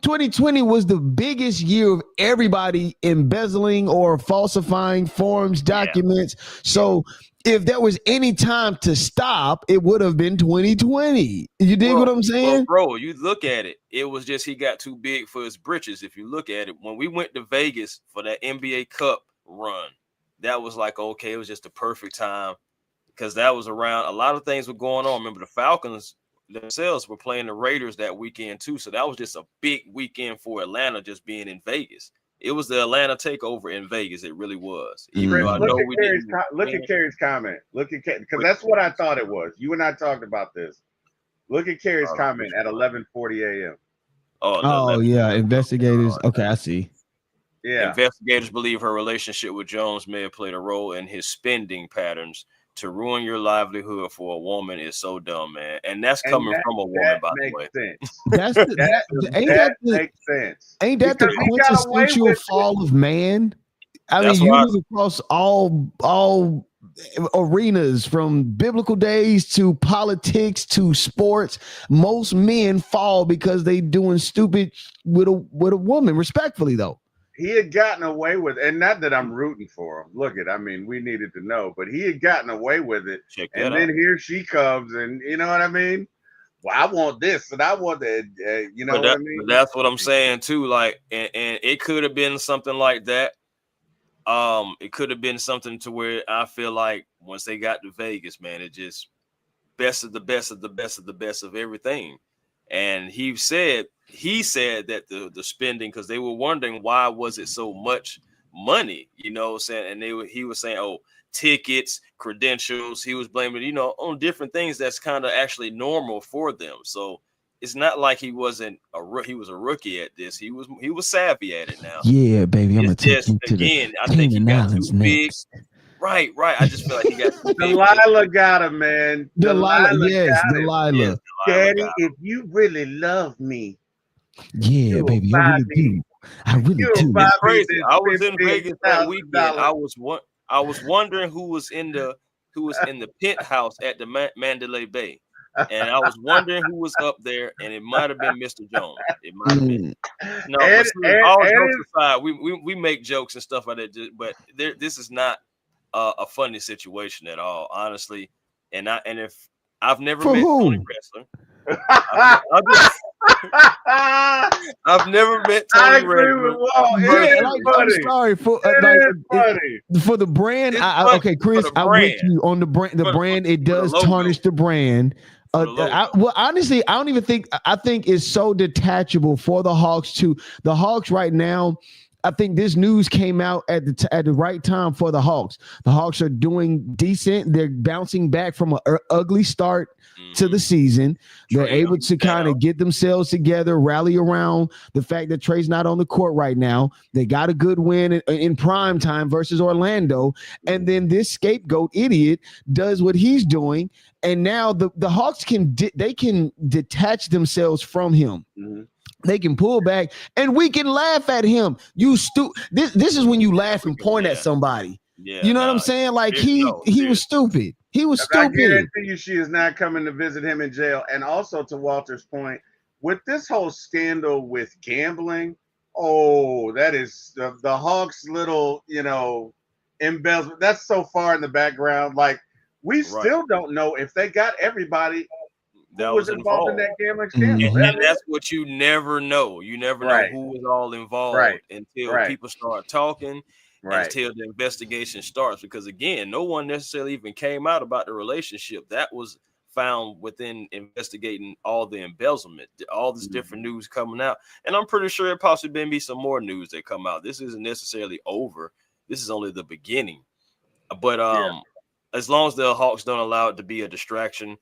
2020 was the biggest year of everybody embezzling or falsifying forms, documents. So if there was any time to stop, it would have been 2020. You dig what I'm saying? Well, bro, you look at it. It was just he got too big for his britches. If you look at it, when we went to Vegas for that NBA Cup run, that was like, okay, it was just the perfect time because that was around a lot of things were going on. Remember, the Falcons themselves were playing the Raiders that weekend too. So that was just a big weekend for Atlanta just being in Vegas. It was the Atlanta takeover in Vegas. It really was. Look at Kerry's comment. Because that's what I thought it was. You and I talked about this. Look at Kerry's comment at 11:40 a.m. Oh yeah, investigators. Okay, I see. Yeah, investigators believe her relationship with Jones may have played a role in his spending patterns. To ruin your livelihood for a woman is so dumb, man. And that's coming from a woman, by the way. That makes sense. Ain't that the quintessential fall of man? I mean, you look across all arenas, from biblical days to politics to sports. Most men fall because they doing stupid with a woman. Respectfully, though. He had gotten away with it, and not that I'm rooting for him. We needed to know, but he had gotten away with it. And then here she comes, and you know what I mean? well, I want this and I want that. You know But what I but mean? that's what I'm saying too. Like, and it could have been something like that. It could have been something to where I feel like once they got to Vegas, man, it just best of the best of the best of the best of everything. And he said that the spending, because they were wondering why was it so much money, saying, and he was saying, oh, tickets, credentials. He was blaming, on different things that's kind of actually normal for them. So it's not like he was a rookie at this. He was savvy at it now. Yeah, baby, I'm It's gonna take just, you to the again, I think he Cayman got Islands too big. next. Right, right. I just feel like he got too big for this Delilah type of. got him, man. Delilah, Delilah yes, got him. Yes, Delilah. Delilah got Daddy, if you really love me, Yeah, you'll baby, I buy really me. do. I really You'll do. buy It's me crazy. this I was in Vegas that weekend. $15,000. I was wondering who was in the penthouse at the Mandalay Bay, and I was wondering who was up there, and it might have been Mr. Jones. It might have been. Mm. No, but and, see, and, all jokes and aside, we make jokes and stuff like that. But this is not a funny situation at all, honestly. And if I've never For met Tony who? Wrestler, I I've never met Tony agree with Wrestler Walt. It Yeah, is like personally. I'm funny. sorry for It like is funny. for the brand. It's fun Okay, for Chris, the I'm with brand, you on the brand. The for, for, brand it for the does logo, tarnish the brand. for the logo. Well, honestly, I don't even think. I think it's so detachable for the Hawks to the Hawks right now. I think this news came out at the right time for the Hawks. The Hawks are doing decent. They're bouncing back from an ugly start to the Mm-hmm. season. They're Trey able Young to kind down. of get themselves together, rally around the fact that Trey's not on the court right now. They got a good win in prime time versus Orlando. And then this scapegoat idiot does what he's doing. And now the Hawks they can detach themselves from him. Mhm. They can pull back and we can laugh at him. This is when you Yeah, laugh we and can. point at Yeah, somebody. yeah. You know what I'm Nah, saying? Like no, he was seriously. stupid. He was And I stupid. guarantee you she is not coming to visit him in jail. And also to Walter's point, with this whole scandal with gambling, oh, that is the Hawks' little, embezzlement. That's so far in the background. Like, we Right. still don't know if they got everybody who That was was involved in involved. that gambling scandal. And, Mm-hmm. I and mean, that's what you never know. You never know right, who was all right, involved until right, people start talking and right. until the investigation starts. Because again, no one necessarily even came out about the relationship. That was found within investigating all the embezzlement, all this different Mhm. news coming out. And I'm pretty sure it possibly be some more news that come out. This isn't necessarily over. This is only the beginning. But Yeah, as long as the Hawks don't allow it to be a distraction,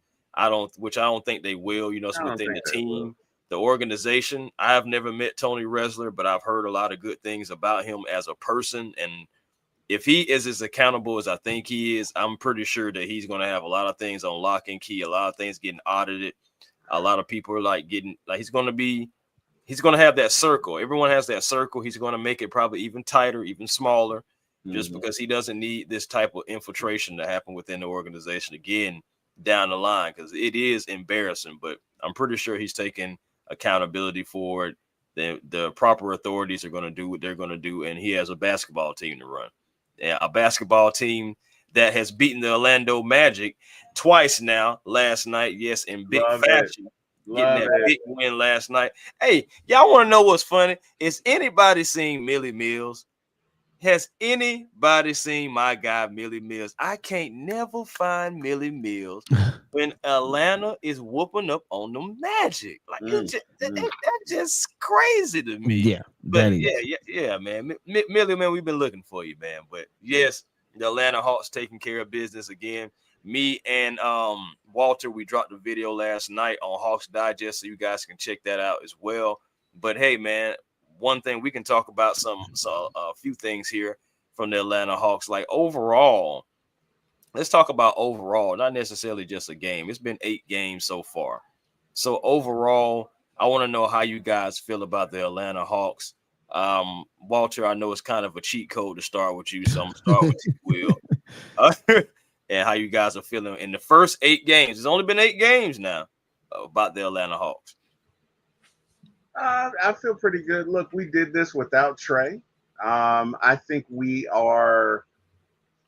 which I don't think they will. It's I don't within think the they will. team, the organization. I have never met Tony Wrestler, but I've heard a lot of good things about him as a person. And if he is as accountable as I think he is, I'm pretty sure that he's going to have a lot of things on lock and key, a lot of things getting audited. A lot of people are like getting like he's going to have that circle. Everyone has that circle. He's going to make it probably even tighter, even smaller, just Mhm. because he doesn't need this type of infiltration to happen within the organization again down the line, because it is embarrassing. But I'm pretty sure he's taking accountability for it. The proper authorities are going to do what they're going to do, and he has a basketball team to run. Yeah, a basketball team that has beaten the Orlando Magic twice now. Last night, yes, in big Love it. fashion, getting Love that it. big win last night. Hey, y'all want to know what's funny? Is anybody seen Millie Mills? Has anybody seen my guy Millie Mills? I can't never find Millie Mills when Atlanta is whooping up on the Magic. Like Mm, mm. that's just crazy to me. Yeah, But that yeah, is. yeah, yeah, man. Millie, man, we've been looking for you, man. But yes, the Atlanta Hawks taking care of business again. Me and Walter, we dropped a video last night on Hawks Digest, so you guys can check that out as well. But hey, man, one thing we can talk about a few things here from the Atlanta Hawks. Like overall, let's talk about overall, not necessarily just a game. It's been 8 games so far. So overall, I want to know how you guys feel about the Atlanta Hawks. Walter, I know it's kind of a cheat code to start with you, so I'm gonna start with you, Will. And how you guys are feeling in the first 8 games. It's only been 8 games now about the Atlanta Hawks. I feel pretty good. Look, we did this without Trey. I think we are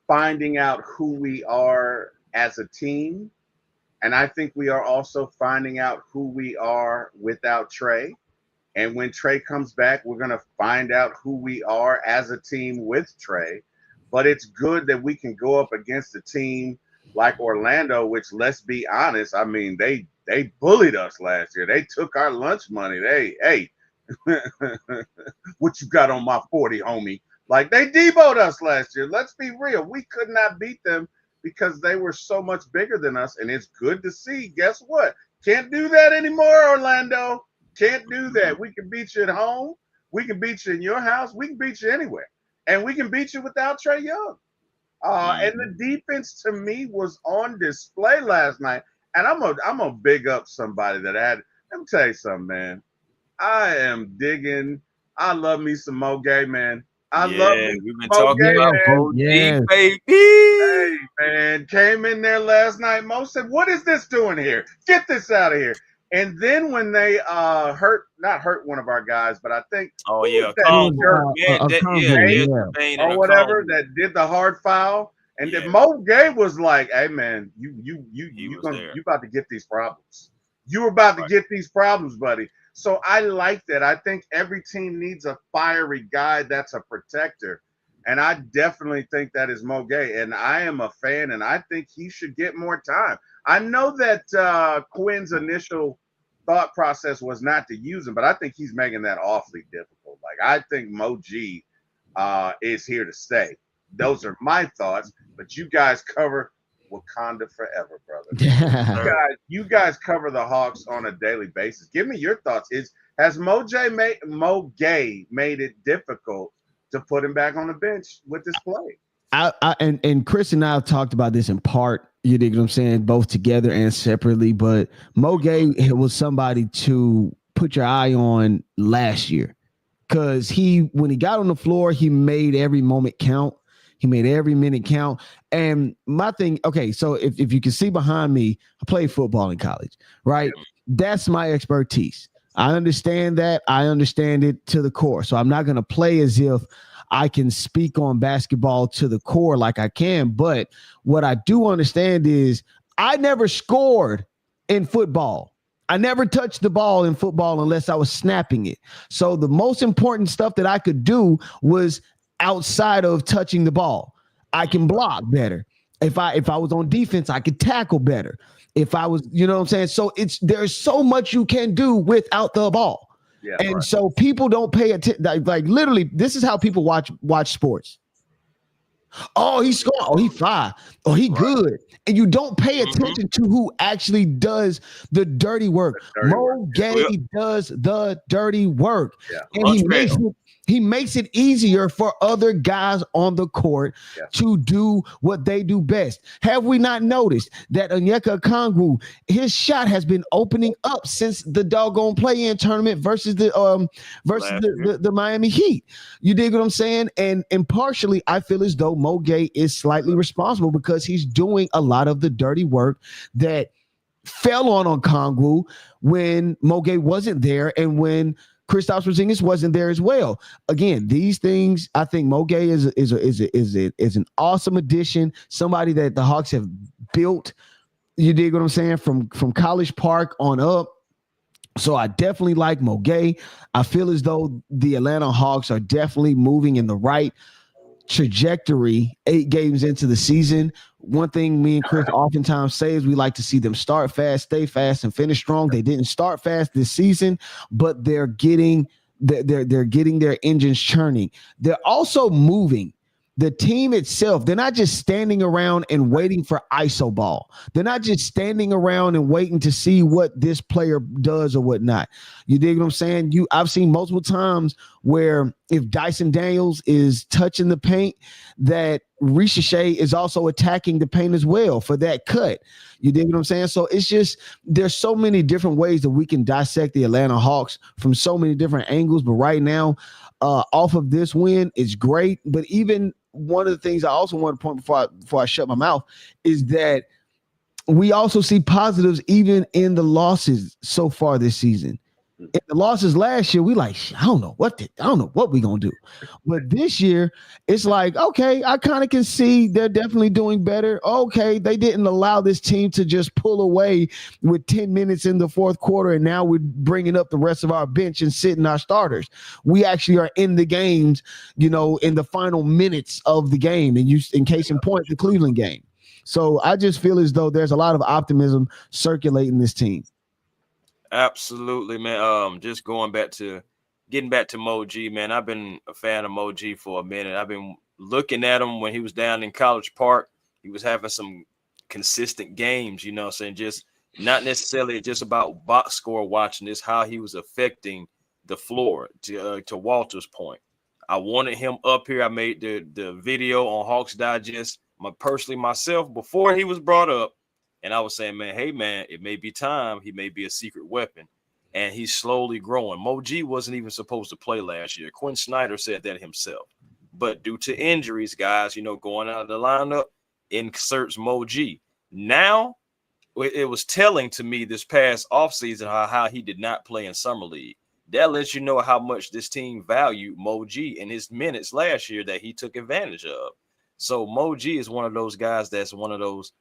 finding out who we are as a team And I think we are also finding out who we are without Trey. And when Trey comes back, we're going to find out who we are as a team with Trey. But it's good that we can go up against a team like Orlando, which, let's be honest, I mean, they bullied us last year. They took our lunch money. Hey, what you got on my 40, homie? Like, they deboed us last year. Let's be real. We could not beat them because they were so much bigger than us. And it's good to see. Guess what? Can't do that anymore, Orlando. Can't do that. We can beat you at home. We can beat you in your house. We can beat you anywhere. And we can beat you without Trey Young. And the defense to me was on display last night. And I'm gonna big up somebody that had. Let me tell you something, man. I am digging. I love me some Mo Gay, man. I love me we've been Mo talking Gay, about man. OG, Yes. baby. Hey, man, came in there last night. Mo said, "What is this doing here? Get this out of here!" And then when they not hurt one of our guys, but I think Oh who yeah, was that Congo, jerk man, A that combo, yeah, yeah. Jermaine and or a whatever Congo. that did the hard foul, and then Yeah, Mo Gay was like, "Hey, man, he was gonna there. you about to get these problems. You about to Right. get these problems, buddy." So I like that. I think every team needs a fiery guy that's a protector. And I definitely think that is Mo Gay. And I am a fan, and I think he should get more time. I know that Quinn's initial thought process was not to use him, but I think he's making that awfully difficult. Like, I think Mo G is here to stay. Those are my thoughts, but you guys cover Wakanda forever, brother. Sir. You guys cover the Hawks on a daily basis. Give me your thoughts. Has Mo Gay made it difficult to put him back on the bench with this play? And Chris and I have talked about this in part. You dig what I'm saying? Both together and separately. But Mo Gay was somebody to put your eye on last year because when he got on the floor, he made every moment count. He made every minute count. And my thing, okay, so if you can see behind me, I played football in college, right? That's my expertise. I understand that. I understand it to the core. So I'm not going to play as if I can speak on basketball to the core like I can. But what I do understand is I never scored in football. I never touched the ball in football unless I was snapping it. So the most important stuff that I could do was outside of touching the ball. I can block better. If I was on defense, I could tackle better. If I was, you know what I'm saying? So there's so much you can do without the ball. Yeah, And right. so people don't pay attention. Like literally, this is how people watch sports. Oh, he scored. Oh, he fly. Oh, he good. And you don't pay attention to who actually does the dirty work. Mo Gay does the dirty work. Yeah. And he makes it easier for other guys on the court to do what they do best. Have we not noticed that Onyeka Okongwu, his shot has been opening up since the doggone play-in tournament versus the Miami Heat? You dig what I'm saying? And partially, I feel as though Mo Gay is slightly responsible because he's doing a lot of the dirty work that fell on Okongwu when Mo Gay wasn't there and when Kristaps Porzingis wasn't there as well. Again, these things, I think Mo Gay is an awesome addition. Somebody that the Hawks have built. You dig what I'm saying? From College Park on up. So I definitely like Mo Gay. I feel as though the Atlanta Hawks are definitely moving in the right trajectory 8 games into the season. One thing me and Chris oftentimes say is we like to see them start fast, stay fast, and finish strong. They didn't start fast this season, but they're getting their engines churning. They're also moving. The team itself, they're not just standing around and waiting for ISO ball. They're not just standing around and waiting to see what this player does or whatnot. You dig what I'm saying? I've seen multiple times where if Dyson Daniels is touching the paint, that Ricochet is also attacking the paint as well for that cut. You dig what I'm saying? So it's just, there's so many different ways that we can dissect the Atlanta Hawks from so many different angles. But right now, off of this win, it's great. But even one of the things I also want to point before I shut my mouth is that we also see positives even in the losses so far this season. In the losses last year, we like, I don't know what we gonna do. But this year, it's like, okay, I kind of can see they're definitely doing better. Okay, they didn't allow this team to just pull away with 10 minutes in the fourth quarter, and now we're bringing up the rest of our bench and sitting our starters. We actually are in the games, in the final minutes of the game. And in case in point, the Cleveland game. So I just feel as though there's a lot of optimism circulating this team. Absolutely, man. Just getting back to Mo G, man. I've been a fan of Mo G for a minute. I've been looking at him when he was down in College Park. He was having some consistent games, saying just not necessarily just about box score watching this, how he was affecting the floor. To Walter's point, I wanted him up here. I made the video on Hawks Digest, personally myself, before he was brought up. And I was saying, man, hey, man, it may be time. He may be a secret weapon. And he's slowly growing. Mo G wasn't even supposed to play last year. Quinn Snyder said that himself. But due to injuries, guys, going out of the lineup, inserts Mo G. Now, it was telling to me this past offseason how he did not play in Summer League. That lets you know how much this team valued Mo G in his minutes last year that he took advantage of. So Mo G is one of those guys that's one of those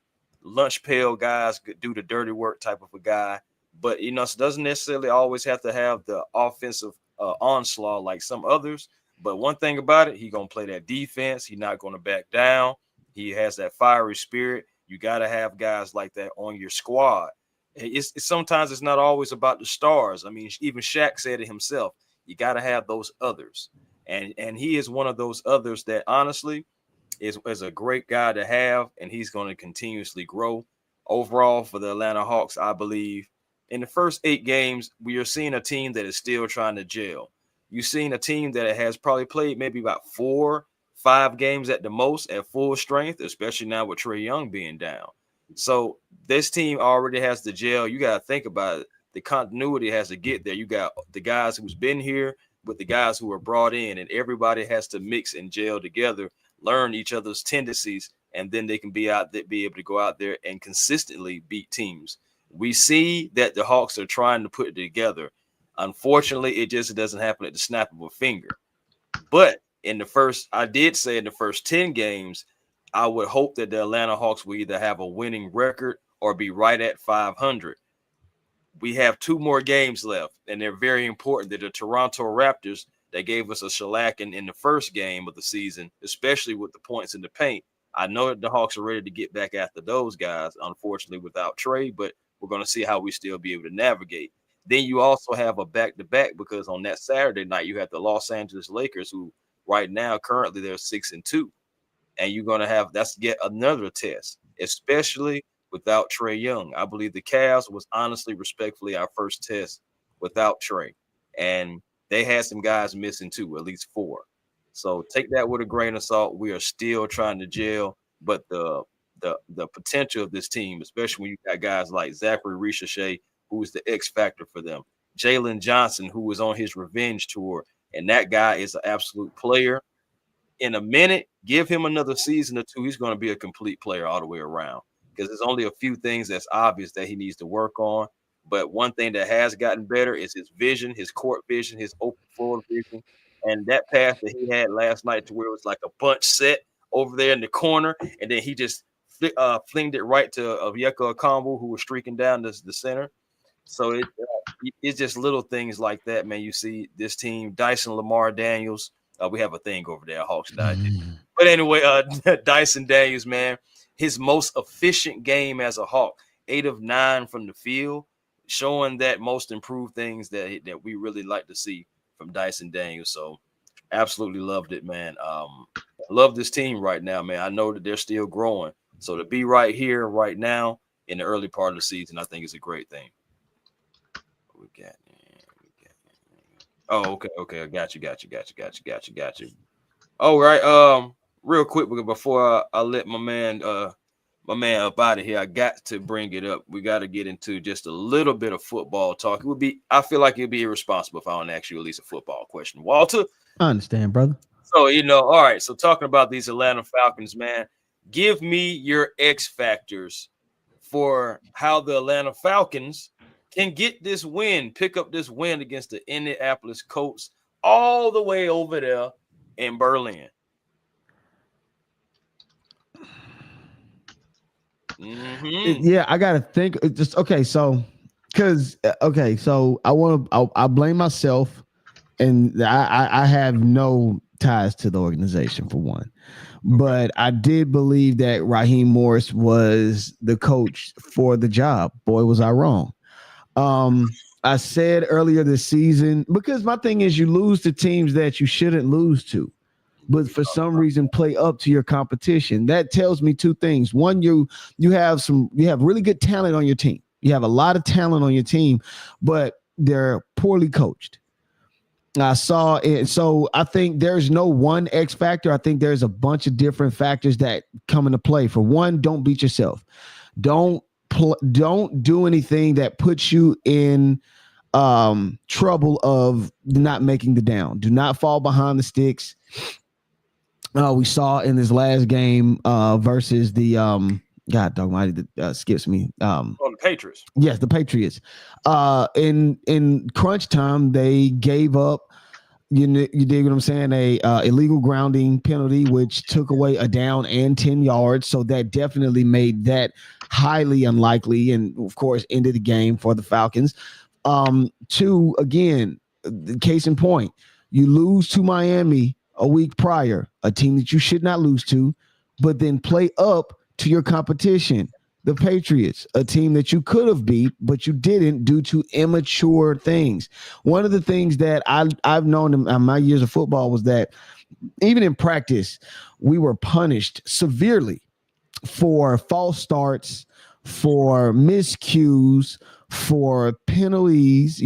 lunch pail guys, do the dirty work type of a guy, but it doesn't necessarily always have to have the offensive onslaught like some others. But one thing about it, he's gonna play that defense. He's not gonna back down. He has that fiery spirit. You got to have guys like that on your squad. It's sometimes it's not always about the stars. I mean, even Shaq said it himself. You got to have those others, and he is one of those others that honestly is a great guy to have, and he's going to continuously grow. Overall, for the Atlanta Hawks, I believe in the first 8 games, we are seeing a team that is still trying to gel. You've seen a team that has probably played maybe about 4-5 games at the most at full strength, especially now with Trae Young being down. So this team already has the gel. You got to think about it. The continuity has to get there. You got the guys who's been here with the guys who are brought in, and everybody has to mix and gel together, learn each other's tendencies, and then they can be able to go out there and consistently beat teams. We see that the Hawks are trying to put it together. Unfortunately, it just doesn't happen at the snap of a finger. But I did say in the first 10 games, I would hope that the Atlanta Hawks will either have a winning record or be right at 500. We have 2 more games left, and they're very important. They're the Toronto Raptors that gave us a shellacking in the first game of the season, especially with the points in the paint. I know that the Hawks are ready to get back after those guys, unfortunately, without Trae, but we're going to see how we still be able to navigate. Then you also have a back-to-back because on that Saturday night, you have the Los Angeles Lakers, who right now, currently, they're 6-2. And you're going to have – that's yet another test, especially without Trae Young. I believe the Cavs was honestly, respectfully, our first test without Trae. And they had some guys missing too, at least 4. So take that with a grain of salt. We are still trying to gel, but the potential of this team, especially when you got guys like Zachary Ricochet, who is the X factor for them, Jalen Johnson, who is on his revenge tour, and that guy is an absolute player. In a minute, give him another season or 2, he's going to be a complete player all the way around, because there's only a few things that's obvious that he needs to work on. But one thing that has gotten better is his vision, his court vision, his open floor vision. And that pass that he had last night to where it was like a bunch set over there in the corner, and then he just flinged it right to Onyeka Okongwu, who was streaking down the center. So it's just little things like that, man. You see this team, Dyson Lamar Daniels. We have a thing over there, Hawks Digest. But anyway, Dyson Daniels, man, his most efficient game as a Hawk, 8 of 9 from the field, showing that most improved things that we really like to see from Dyson Daniels. So absolutely loved it, man. Love this team right now, man. I know that they're still growing. So to be right here, right now, in the early part of the season, I think is a great thing. We got. Oh, okay. I got you. All right. Real quick, before I let my man up out of here, I got to bring it up. We got to get into just a little bit of football talk. I feel like it'd be irresponsible if I don't ask you at least a football question, Walter. I understand, brother. So, all right. So talking about these Atlanta Falcons, man, give me your X factors for how the Atlanta Falcons can get this win, pick up this win against the Indianapolis Colts all the way over there in Berlin. Yeah, I gotta think. Just okay, so because so I blame myself, and I have no ties to the organization for one, but I did believe that Raheem Morris was the coach for the job. Boy, was I wrong. I said earlier this season, because my thing is you lose to teams that you shouldn't lose to, but for some reason play up to your competition. That tells me two things. One, you have really good talent on your team. You have a lot of talent on your team, but they're poorly coached. I saw it. So I think there's no one X factor. I think there's a bunch of different factors that come into play. For one, don't beat yourself. Don't do anything that puts you in trouble of not making the down. Do not fall behind the sticks. We saw in this last game versus the God dogmighty that skips me. The Patriots. Yes, the Patriots. In crunch time, they gave up. You dig what I'm saying? A illegal grounding penalty, which took away a down and 10 yards. So that definitely made that highly unlikely, and of course ended the game for the Falcons. Two, again, the case in point, you lose to Miami a week prior, a team that you should not lose to, but then play up to your competition, the Patriots, a team that you could have beat, but you didn't due to immature things. One of the things that I've known in my years of football was that even in practice, we were punished severely for false starts, for miscues, for penalties,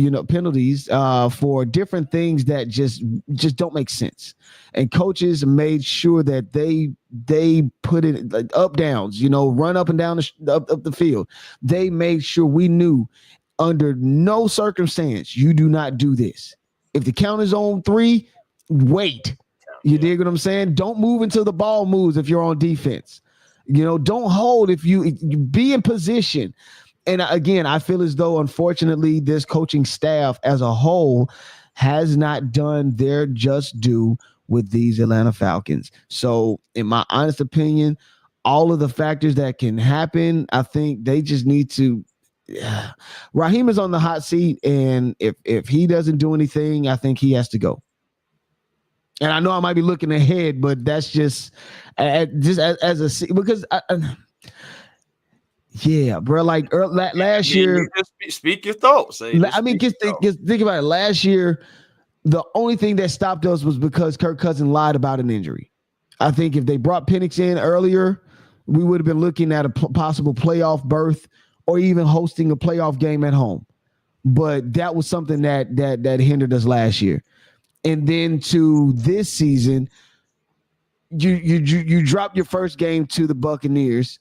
for different things that just don't make sense. And coaches made sure that they put it like up downs, run up and down up the field. They made sure we knew under no circumstance you do not do this. If the count is on 3, wait. You dig what I'm saying? Don't move until the ball moves if you're on defense. Don't hold if you be in position. And again, I feel as though, unfortunately, this coaching staff as a whole has not done their just due with these Atlanta Falcons. So, in my honest opinion, all of the factors that can happen, I think they just need to. Raheem is on the hot seat, and if he doesn't do anything, I think he has to go. And I know I might be looking ahead, but that's just as a because. Yeah, bro. Like last year, just speak your thoughts. Just think about it. Last year, the only thing that stopped us was because Kirk Cousins lied about an injury. I think if they brought Penix in earlier, we would have been looking at a possible playoff berth or even hosting a playoff game at home. But that was something that hindered us last year. And then to this season, you drop your first game to the Buccaneers,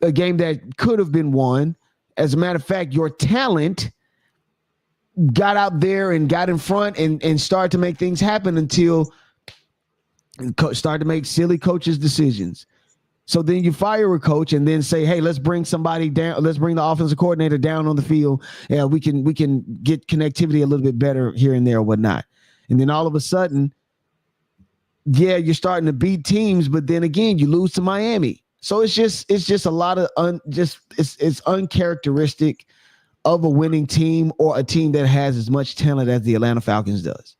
a game that could have been won. As a matter of fact, your talent got out there and got in front and started to make things happen until started to make silly coaches' decisions. So then you fire a coach and then say, hey, let's bring somebody down. Let's bring the offensive coordinator down on the field. Yeah, we can get connectivity a little bit better here and there or whatnot. And then all of a sudden, yeah, you're starting to beat teams, but then again, you lose to Miami. So it's just a lot of it's uncharacteristic of a winning team or a team that has as much talent as the Atlanta Falcons does.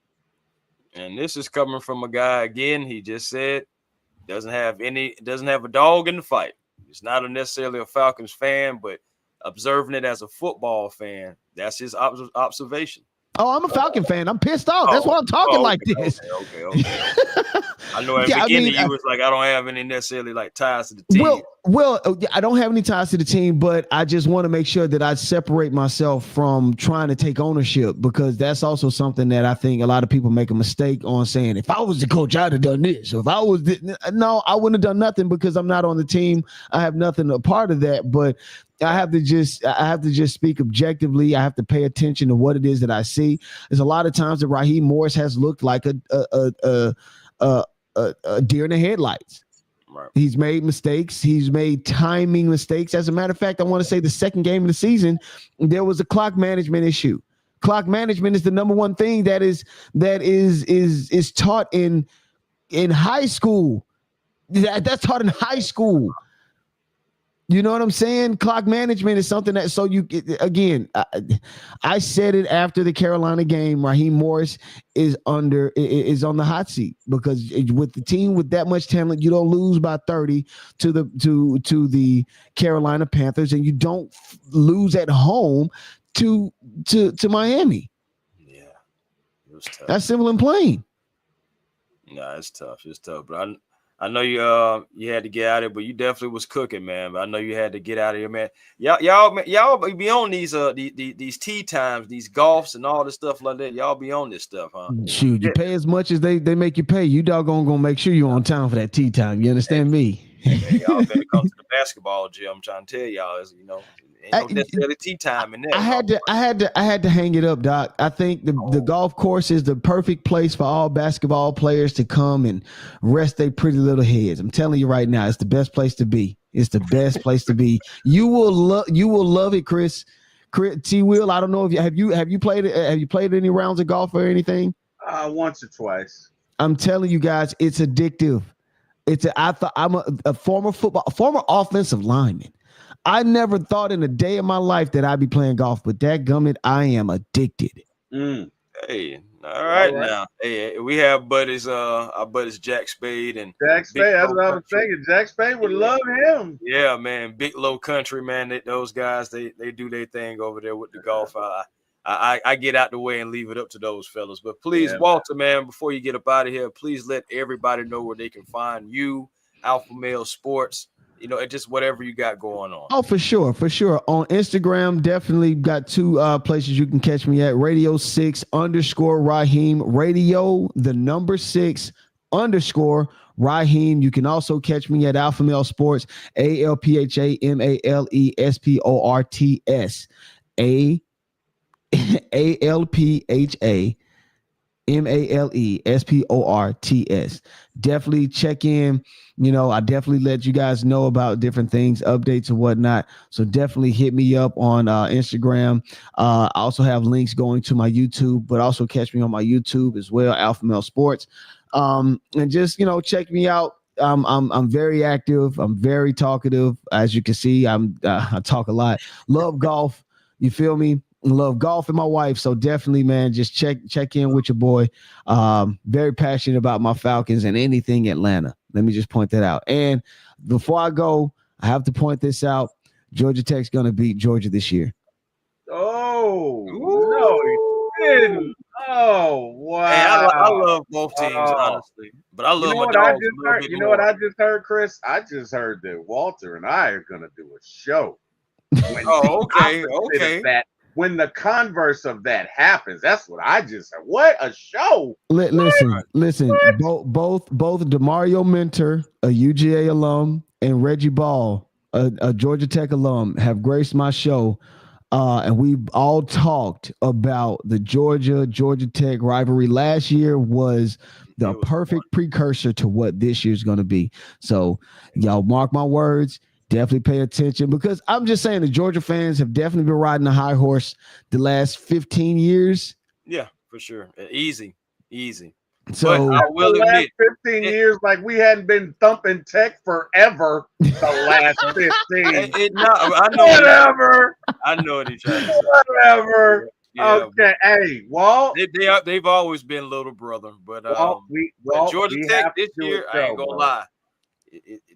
And this is coming from a guy, again, he just said doesn't have a dog in the fight. He's not necessarily a Falcons fan, but observing it as a football fan, that's his observation. Oh, I'm a Falcon fan. I'm pissed off. That's why I'm talking like this. Okay. I know at the beginning you was like, I don't have any necessarily like ties to the team. Well, I don't have any ties to the team, but I just want to make sure that I separate myself from trying to take ownership, because that's also something that I think a lot of people make a mistake on saying, if I was the coach, I'd have done this. If I was no, I wouldn't have done nothing because I'm not on the team. I have nothing a part of that, but I have to just speak objectively. I have to pay attention to what it is that I see. There's a lot of times that Raheem Morris has looked like a deer in the headlights. Right. He's made mistakes. He's made timing mistakes. As a matter of fact, I want to say the second game of the season, there was a clock management issue. Clock management is the number one thing that is taught in high school. That's taught in high school. You know what I'm saying? Clock management is something that, so you, again, I said it after the Carolina game. Raheem Morris is on the hot seat because with the team with that much talent, you don't lose by 30 to the Carolina Panthers, and you don't lose at home to Miami. Yeah, it was tough. That's simple and plain. Nah, it's tough. It's tough. But I know you had to get out of it, but you definitely was cooking, man. But I know you had to get out of here, man. Y'all be on these tea times, these golfs and all this stuff like that. Y'all be on this stuff, huh? Shoot, you pay as much as they make you pay. You doggone gonna make sure you're on time for that tea time. You understand me? Hey, y'all better come to the basketball gym. I'm trying to tell y'all, ain't no necessarily tea time in there. I had to hang it up, Doc. I think the golf course is the perfect place for all basketball players to come and rest their pretty little heads. I'm telling you right now, it's the best place to be. It's the best place to be. You will love it, Chris. T. Will, I don't know if have you played any rounds of golf or anything? Once or twice. I'm telling you guys, it's addictive. I'm a former offensive lineman. I never thought in a day of my life that I'd be playing golf, but dadgummit, I am addicted. Hey, all right now. Hey, we have buddies, our buddies Jack Spade and Jack Spade. That's what I was thinking. Jack Spade would love him. Yeah, man. Big Low Country, man. Those guys, they do their thing over there with the golf. I get out the way and leave it up to those fellas. But please, Walter, man, before you get up out of here, please let everybody know where they can find you, Alpha Male Sports. Just whatever you got going on. Oh, for sure. On Instagram, definitely got two places you can catch me at. Radio 6 _ Raheem. Radio, the number 6 _ Raheem. You can also catch me at Alpha Male Sports, ALPHAMALESPORTS. ALPHAMALESPORTS. Definitely check in. I definitely let you guys know about different things, updates and whatnot. So definitely hit me up on Instagram. I also have links going to my YouTube, but also catch me on my YouTube as well, Alpha Male Sports. And just check me out. I'm very active. I'm very talkative. As you can see, I talk a lot. Love golf. You feel me? Love golf and my wife. So definitely, man, just check in with your boy. Very passionate about my Falcons and anything Atlanta. Let me just point that out. And before I go, I have to point this out. Georgia Tech's going to beat Georgia this year. Oh, no, he didn't. Oh, wow. Hey, I love both teams, honestly. But I love my dogs a little bit more. What I just heard, Chris? I just heard that Walter and I are going to do a show. Okay. When the converse of that happens, that's what I just heard. What a show! Listen. Both DeMario Mentor, a UGA alum, and Reggie Ball, a Georgia Tech alum, have graced my show, and we've all talked about the Georgia Tech rivalry. Last year was the perfect precursor to what this year's going to be. So, y'all mark my words. Definitely pay attention, because I'm just saying the Georgia fans have definitely been riding a high horse the last 15 years. Yeah, for sure. Easy. So but I will admit, 15 years, like we hadn't been thumping Tech forever. The last 15. I know whatever. I know what he's trying to say. Whatever. Yeah, okay. Hey, Walt. They've always been little brother, but Georgia Tech this year, I ain't gonna lie.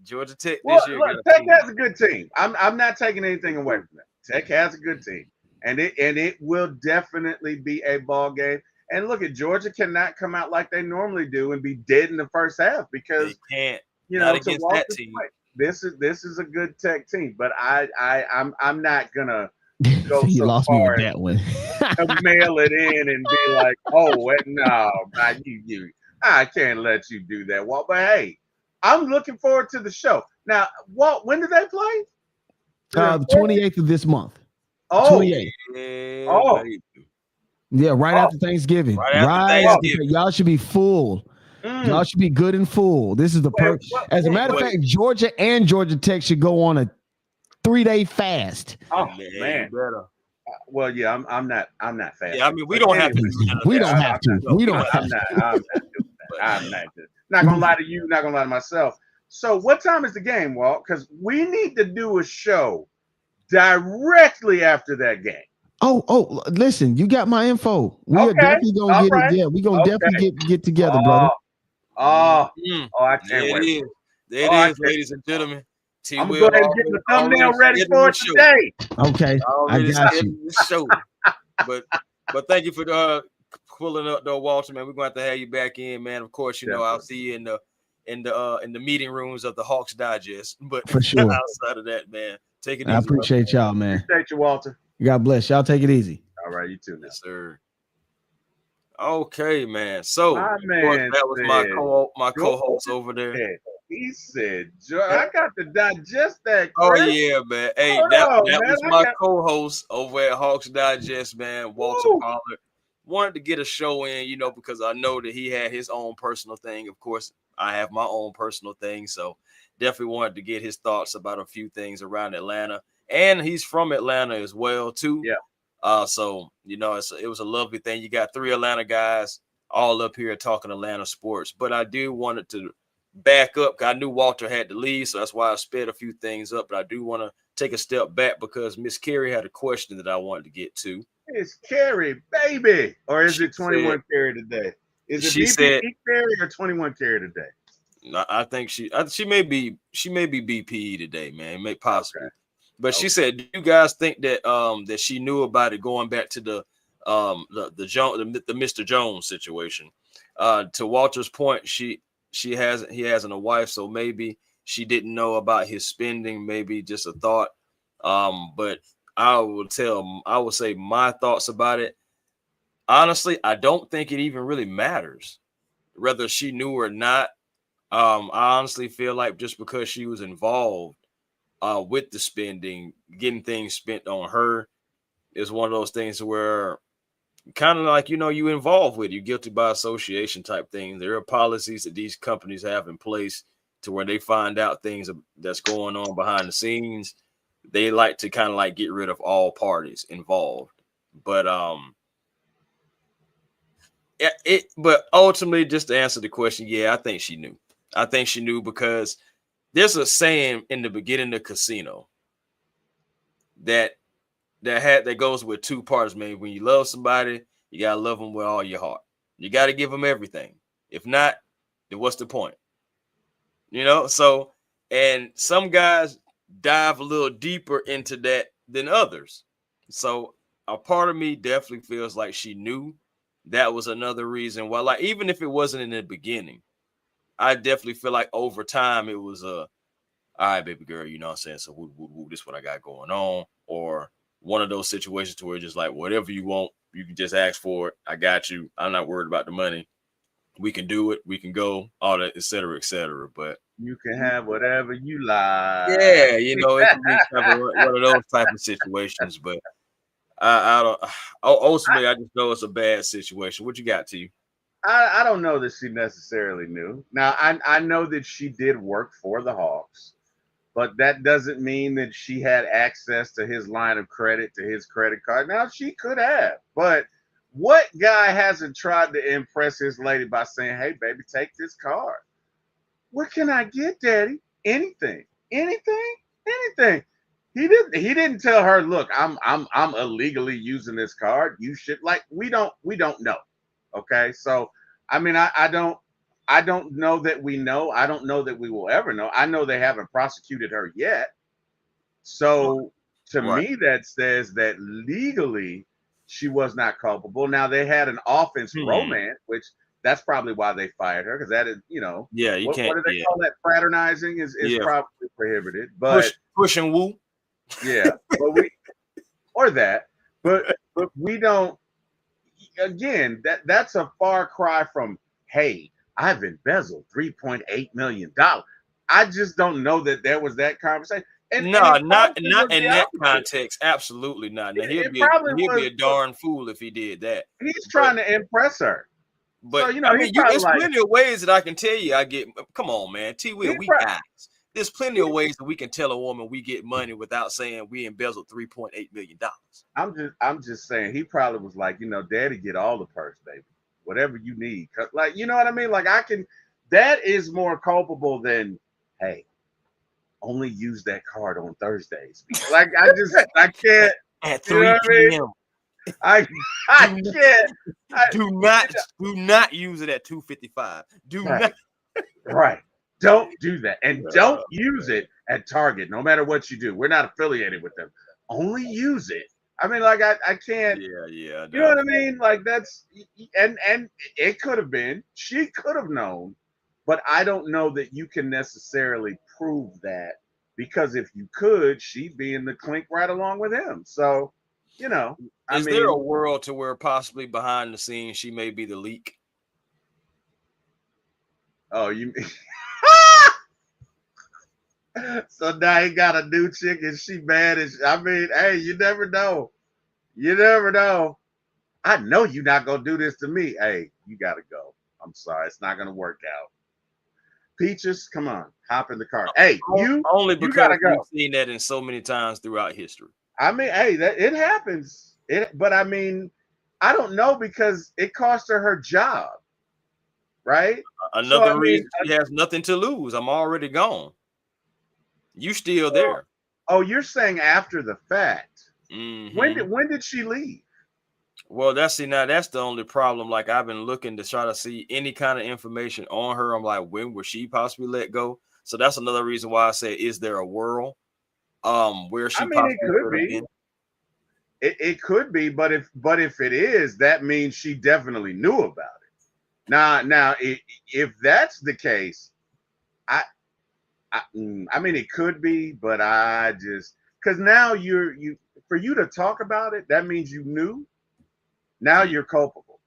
Georgia Tech this year. Tech has a good team. I'm not taking anything away from them. Tech has a good team, and it will definitely be a ball game. And look, at Georgia cannot come out like they normally do and be dead in the first half, because they can't. Not against that team. This is a good Tech team, but I'm not gonna go you so lost far me with that one. to mail it in and be like, no, I can't let you do that, Walt. But hey, I'm looking forward to the show. Now, Walt, when do they play? The 28th of this month. 28th. Yeah, right after Thanksgiving. Right after Thanksgiving. Y'all should be full. Y'all should be good and full. This is the Wait, As a matter of fact, Georgia and Georgia Tech should go on a 3-day fast. Oh Man, man. you better. Well, yeah, I'm not fast. Yeah, I mean, we don't have to do none of We that. don't have to. No, We don't have I'm to. not. I'm not doing that. I'm not. Not gonna lie to you. Not gonna lie to myself. So, what time is the game, Walt? Because we need to do a show directly after that game. Oh, listen, you got my info. We are Okay. definitely gonna All get right. it. Yeah, we gonna Okay. definitely get together, brother. Oh, oh, Mm. oh! I There can't it wait. is. There Oh, I it is, can't. ladies and gentlemen. T. I'm gonna Will go ahead and get the thumbnail ready for it show. today. Okay, I Already got scheduling you. the show. But thank you for pulling up though, Walter, man. We're going to have you back in, man. Of course, you know, I'll see you in the meeting rooms of the Hawks Digest. But For sure. outside of that, man, take it easy. I appreciate y'all, man. Appreciate you, Walter. God bless. Y'all take it easy. All right, you too. Now. Yes, sir. Okay, man. So My of course, man that was my co-host over there. He said, I got to digest that. Oh Chris. yeah, man. Hey, Hold that on, man. was my co-host over at Hawks Digest, man, Walter Woo. Pollard. Wanted to get a show in, you know, because I know that he had his own personal thing. Of course, I have my own personal thing, so definitely wanted to get his thoughts about a few things around Atlanta. And he's from Atlanta as well, too. Yeah. So you know, it was a lovely thing. You got 3 Atlanta guys all up here talking Atlanta sports. But I do wanted to back up. I knew Walter had to leave, so that's why I sped a few things up. But I do want to take a step back because Miss Carey had a question that I wanted to get to. It's Carey, baby. Or is it 21 Carey today? Is it BP Carey or 21 Carey today? I think she may be BPE today, man. May possibly. Okay. But she said, do you guys think that that she knew about it going back to the Mr. Jones situation? To Walter's point, he hasn't a wife, so maybe she didn't know about his spending, maybe just a thought. But I would say my thoughts about it. Honestly, I don't think it even really matters whether she knew or not. I honestly feel like just because she was involved with the spending, getting things spent on her is one of those things where kind of like, you know, you involved with, you're guilty by association type thing. There are policies that these companies have in place to where they find out things that's going on behind the scenes. They like to kind of like get rid of all parties involved. But but ultimately, just to answer the question, yeah, I think she knew. I think she knew because there's a saying in the beginning of casino that goes with 2 parts, man. When you love somebody, you gotta love them with all your heart. You gotta give them everything. If not, then what's the point? You know, so and some guys dive a little deeper into that than others. So a part of me definitely feels like she knew. That was another reason why, like, even if it wasn't in the beginning, I definitely feel like over time it was all right, baby girl, you know what I'm saying? So this is what I got going on. Or one of those situations to where just like whatever you want, you can just ask for it. I got you. I'm not worried about the money. We can do it. We can go, all that, et cetera, et cetera. But you can have whatever you like. Yeah, you know, it can be kind of one of those type of situations. But I don't. Ultimately, I just know it's a bad situation. What you got, to you? I don't know that she necessarily knew. Now, I know that she did work for the Hawks, but that doesn't mean that she had access to his line of credit, to his credit card. Now, she could have, but what guy hasn't tried to impress his lady by saying, "Hey, baby, take this card. What can I get, Daddy? Anything, anything, anything." He didn't tell her, "Look, I'm illegally using this card. You should like." We don't know. Okay, so I mean, I don't know that we know. I don't know that we will ever know. I know they haven't prosecuted her yet. So to me, that says that legally she was not culpable. Now they had an offense romance, which that's probably why they fired her, because that is, you know, you what, can't. What do they call that? Fraternizing is probably prohibited. But push and woo. Yeah, but we don't. Again, that's a far cry from, hey, I've embezzled $3.8 million. I just don't know that there was that conversation. Not in that context. Absolutely not. Now, he'd be a darn fool if he did that. He's trying to impress her. So But you know, I he mean, probably it's like plenty of ways that I can tell you I get. Come on, man, T. he Will, we probably, guys. There's plenty of ways that we can tell a woman we get money without saying we embezzled $3.8 million. I'm just saying he probably was like, you know, Daddy get all the purse, baby, whatever you need. 'Cause, like, you know what I mean? Like I can. That is more culpable than, hey, only use that card on Thursdays. Like I can't. At You know 3 what I mean? p.m. I I Do not, can't. I, do not use it at 2:55. Do not. right, right. Don't do that, and don't Uh, use it at Target. No matter what you do, we're not affiliated with them. Only use it. I mean, like I can't. yeah. You know what I mean? Like that's and it could have been. She could have known, but I don't know that you can necessarily prove that because if you could, she'd be in the clink right along with him. So, you know, I Is there a mean, world to where possibly behind the scenes she may be the leak? oh, you. So now he got a new chick and she mad as I mean, hey, you never know. You never know. I know you're not gonna do this to me. Hey, you gotta go. I'm sorry, it's not gonna work out. Peaches, come on, hop in the car. Hey, Only you because gotta we've go. seen that in so many times throughout history. I mean, hey, that it happens. But I mean, I don't know because it cost her job, right? So I Another mean, reason she has nothing to lose. I'm already gone. You still well, there. oh, you're saying after the fact. Hmm. When did she leave? Well, that's the only problem. Like I've been looking to try to see any kind of information on her. I'm like, when will she possibly let go? So that's another reason why I say, is there a world where I she mean, it possibly could could have be. been? It could be, but if it is, that means she definitely knew about it. Now, if that's the case, I I mean, it could be, but I just because now you for you to talk about it, that means you knew. Now Mm, you're culpable.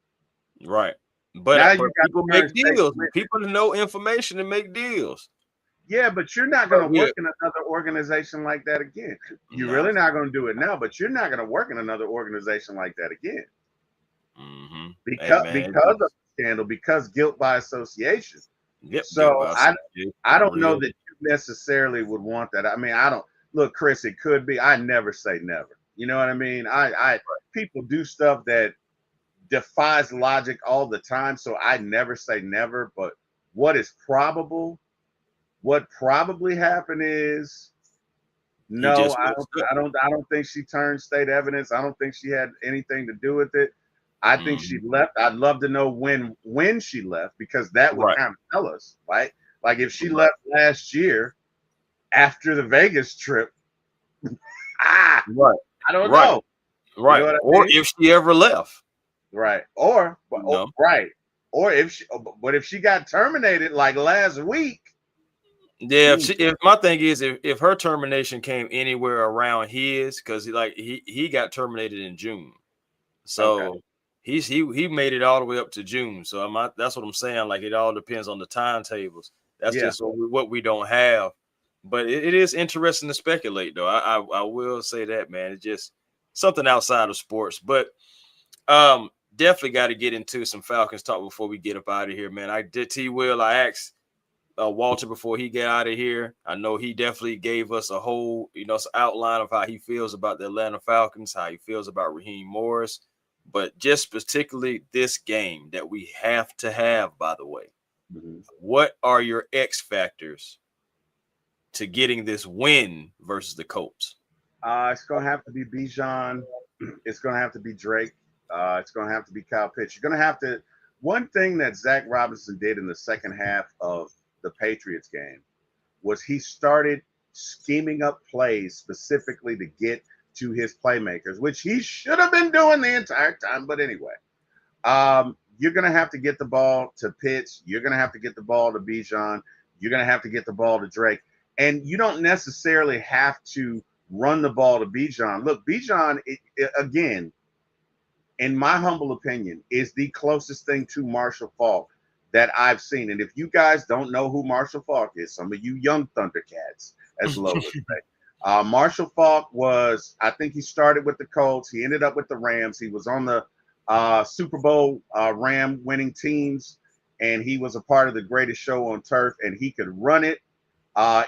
right. Now But you got people to turn make state's deals. witness. People know information and make deals. Yeah, but you're not going But to yeah, work in another organization like that again. You're nah. really not going to do it now, but you're not going to work in another organization like that again Hmm. Hey because man, of the scandal, because guilt by association. yep, guilt So by association, I don't know unreal. that you necessarily would want that. I mean, I don't look, Chris. It could be. I never say never. You know what I mean? I people do stuff that defies logic all the time, so I never say never. But what is probable? What probably happened is He no. just I don't. messed up. I don't think she turned state evidence. I don't think she had anything to do with it. I think she Mhm. left. I'd love to know when she left because that would Right, kind of tell us, right? Like if she right, left last year after the Vegas trip, ah, right, I don't right, know. You know right. what I Or mean? if she ever left, Right. you know. Right. Or if she, but if she got terminated like last week, Yeah, ooh, if my thing is if her termination came anywhere around his, because he got terminated in June, okay, so he made it all the way up to June. So that's what I'm saying. Like it all depends on the timetables. That's yeah. just what we don't have. But it is interesting to speculate, though. I will say that, man. It's just something outside of sports, but definitely got to get into some Falcons talk before we get up out of here, man. I did T Will. I asked Walter before he get out of here. I know he definitely gave us a whole, outline of how he feels about the Atlanta Falcons, how he feels about Raheem Morris, but just particularly this game that we have to have, by the way. Mhm. What are your X factors to getting this win versus the Colts? It's gonna have to be Bijan. It's gonna have to be Drake. It's gonna have to be Kyle Pitts. You're gonna have to. One thing that Zach Robinson did in the second half of the Patriots game was he started scheming up plays specifically to get to his playmakers, which he should have been doing the entire time. But anyway, you're going to have to get the ball to Pitts. You're going to have to get the ball to Bijan. You're going to have to get the ball to Drake. And you don't necessarily have to run the ball to Bijan. Look, Bijan, again, in my humble opinion, is the closest thing to Marshall Faulk that I've seen. And if you guys don't know who Marshall Faulk is, some of you young Thundercats, as Lowe would say, Marshall Faulk was, I think he started with the Colts. He ended up with the Rams. He was on the Super Bowl Ram winning teams, and he was a part of the greatest show on turf, and he could run it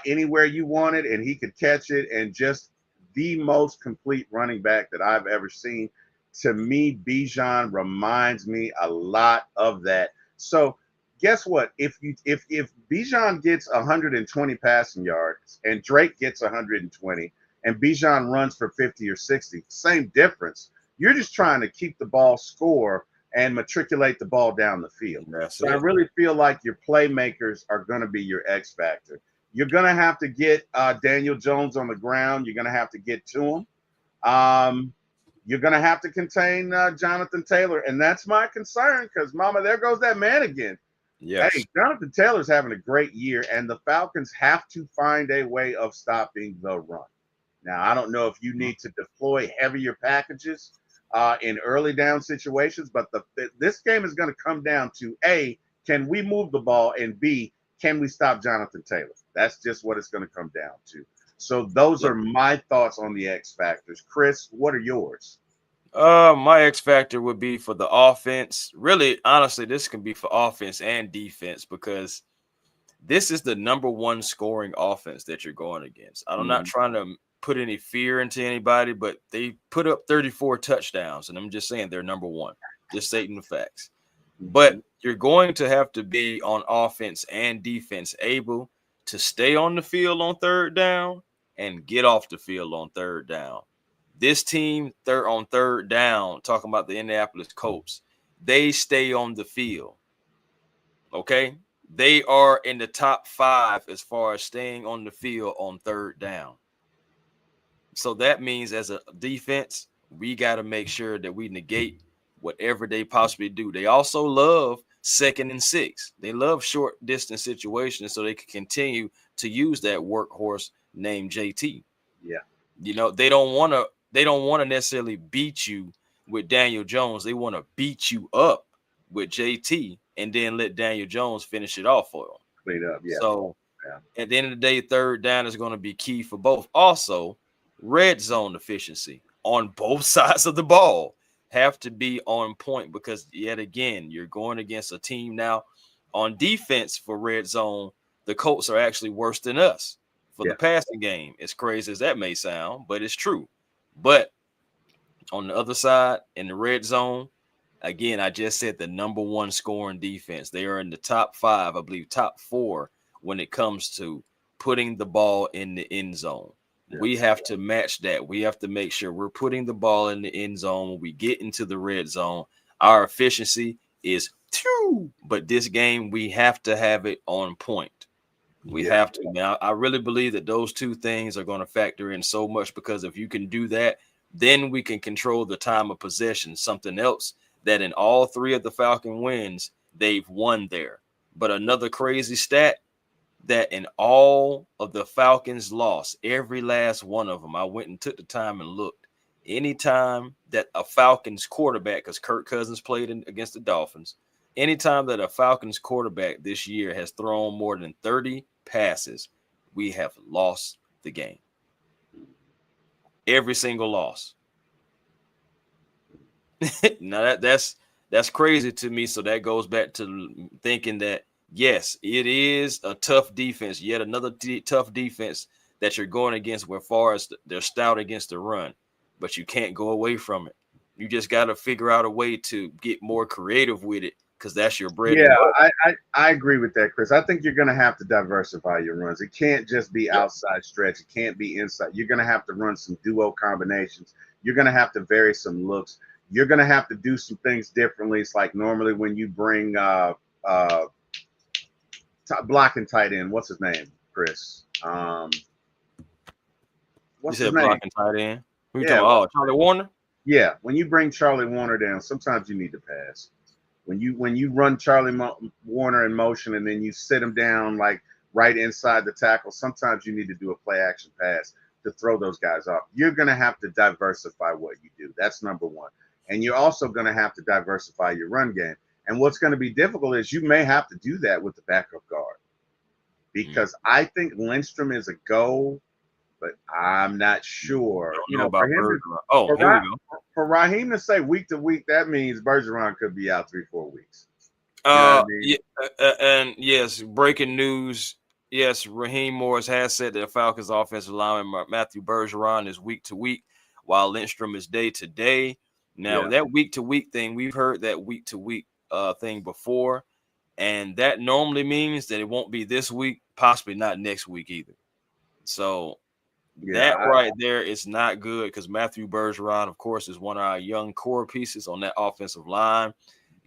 anywhere you wanted, and he could catch it, and just the most complete running back that I've ever seen. To me, Bijan reminds me a lot of that. So guess what? If Bijan gets 120 passing yards and Drake gets 120 and Bijan runs for 50 or 60, same difference. You're just trying to keep the ball score and matriculate the ball down the field. That's So I it. really feel like your playmakers are going to be your X factor. You're going to have to get Daniel Jones on the ground. You're going to have to get to him. You're going to have to contain Jonathan Taylor. And that's my concern because, Mama, there goes that man again. Yes. Hey, Jonathan Taylor's having a great year, and the Falcons have to find a way of stopping the run. Now, I don't know if you need to deploy heavier packages in early down situations, but this game is going to come down to A, can we move the ball, and B, can we stop Jonathan Taylor? That's just what it's going to come down to. So those are my thoughts on the X factors. Chris, what are yours? My X factor would be for the offense. Really, honestly, this can be for offense and defense because this is the number one scoring offense that you're going against. I'm not trying to put any fear into anybody, but they put up 34 touchdowns, and I'm just saying they're number one. Just stating the facts. But you're going to have to be on offense and defense able to stay on the field on third down and get off the field on third down. This team, on third down, talking about the Indianapolis Colts, they stay on the field. Okay? They are in the top 5 as far as staying on the field on third down. So that means as a defense, we got to make sure that we negate whatever they possibly do. They also love 2nd and 6. They love short distance situations so they can continue to use that workhorse named JT. Yeah. You know, they don't want to necessarily beat you with Daniel Jones. They want to beat you up with JT and then let Daniel Jones finish it off for them. Clean up, yeah. So at the end of the day, third down is going to be key for both. Also, red zone efficiency on both sides of the ball have to be on point because yet again, you're going against a team now on defense for red zone. The Colts are actually worse than us for the passing game. As crazy as that may sound, but it's true. But on the other side, in the red zone, again, I just said the number one scoring defense. They are in the top 5, I believe, top 4 when it comes to putting the ball in the end zone. We have to match that. We have to make sure we're putting the ball in the end zone when we get into the red zone. Our efficiency is 2, but this game we have to have it on point. We have to. Now, I really believe that those 2 things are going to factor in so much because if you can do that, then we can control the time of possession. Something else that in all 3 of the Falcon wins, they've won there. But another crazy stat that in all of the Falcons loss, every last one of them, I went and took the time and looked. Anytime that a Falcons quarterback, because Kirk Cousins played against the Dolphins, anytime that a Falcons quarterback this year has thrown more than 30 passes, we have lost the game. Every single loss. Now that's crazy to me. So that goes back to thinking that yes, it is a tough defense. Yet another tough defense that you're going against, where far as they're stout against the run, but you can't go away from it. You just got to figure out a way to get more creative with it because that's your bread. Yeah, I agree with that, Chris. I think you're going to have to diversify your runs. It can't just be outside stretch. It can't be inside. You're going to have to run some duo combinations. You're going to have to vary some looks. You're going to have to do some things differently. It's like normally when you bring blocking tight end. What's his name, Chris? What's his name? Blocking tight end. Who you talking about? Oh, Charlie Warner? Yeah, when you bring Charlie Warner down, sometimes you need to pass. When you run Charlie Warner in motion and then you sit him down like right inside the tackle, sometimes you need to do a play action pass to throw those guys off. You're going to have to diversify what you do. That's number one. And you're also going to have to diversify your run game. And what's going to be difficult is you may have to do that with the backup guard because I think Lindstrom is a go, but I'm not sure. About Bergeron. Oh, here we go. for Raheem to say week to week, that means Bergeron could be out 3-4 weeks. You know what I mean? Yeah, and yes, breaking news. Yes, Raheem Morris has said that the Falcons' offensive lineman Matthew Bergeron is week to week, while Lindstrom is day to day. Now, Yeah. that week to week thing, we've heard that week to week thing before, and that normally means that it won't be this week, possibly not next week either. So Yeah. that right there is not good because Matthew Bergeron, of course, is one of our young core pieces on that offensive line.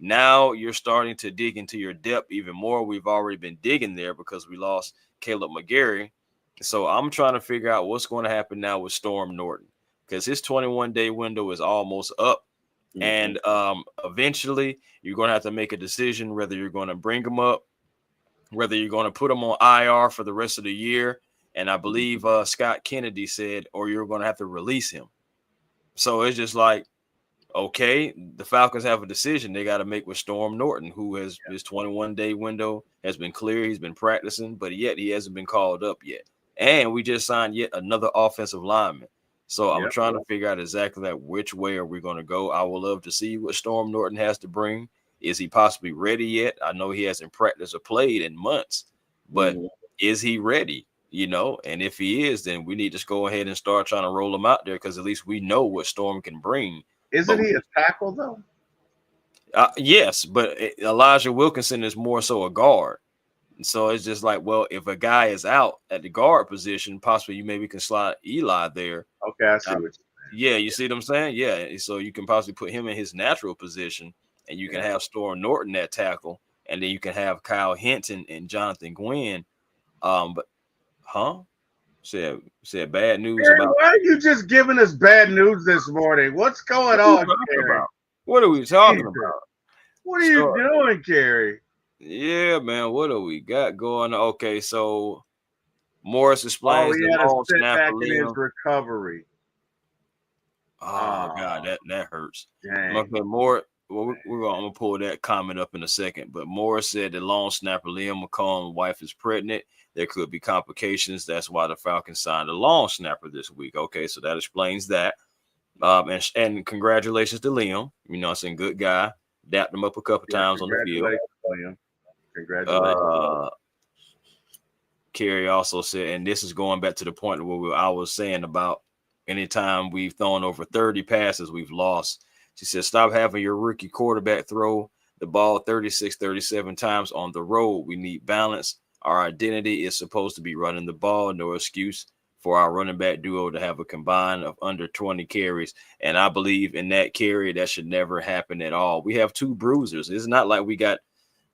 Now you're starting to dig into your depth even more. We've already been digging there because we lost Caleb McGarry. So I'm trying to figure out what's going to happen now with Storm Norton because his 21-day window is almost up. Mhm. And eventually you're going to have to make a decision whether you're going to bring him up, whether you're going to put him on IR for the rest of the year. And I believe Scott Kennedy said, or you're going to have to release him. So it's just like, okay, the Falcons have a decision they got to make with Storm Norton, who has his 21-day window has been clear. He's been practicing, but yet he hasn't been called up yet. And we just signed yet another offensive lineman. So I'm Yep. trying to figure out exactly that which way are we going to go. I would love to see what Storm Norton has to bring. Is he possibly ready yet? I know he hasn't practiced or played in months, but Mhm. is he ready? And if he is, then we need to just go ahead and start trying to roll him out there because at least we know what Storm can bring. Isn't But he a tackle though? yes, but Elijah Wilkinson is more so a guard. And so it's just like, well, if a guy is out at the guard position, possibly you maybe can slide Eli there. Okay, I see Uh, what yeah, you see what I'm saying? Yeah, so you can possibly put him in his natural position, and you you're can saying. have Storm Norton at tackle, and then you can have Kyle Hinton and Jonathan Gwynn. But huh? Said bad news Gary, about why are you just giving us bad news this morning? What's going what are we on, talking Gary? about? What are we talking Jesus. about? What are you Start. doing, Gary? Yeah, man. What do we got going on? Okay, so Morris Oh, explains he the had a long snapper setback in his Liam. recovery. Oh God, Oh, that hurts. dang. Okay, more. Well, I'm gonna pull that comment up in a second. But Morris said the long snapper Liam McCollum's wife is pregnant. There could be complications. That's why the Falcons signed a long snapper this week. Okay, so that explains that. And congratulations to Liam. I'm saying good guy. Dapped him up a couple Yeah, times on the field. congratulations, William. Congratulations. Uh, Kerry also said, and this is going back to the point where I was saying about anytime we've thrown over 30 passes, we've lost. She said, stop having your rookie quarterback throw the ball 36, 37 times on the road. We need balance. Our identity is supposed to be running the ball. No excuse for our running back duo to have a combined of under 20 carries. And I believe in that carry, that should never happen at all. We have two bruisers. It's not like we got,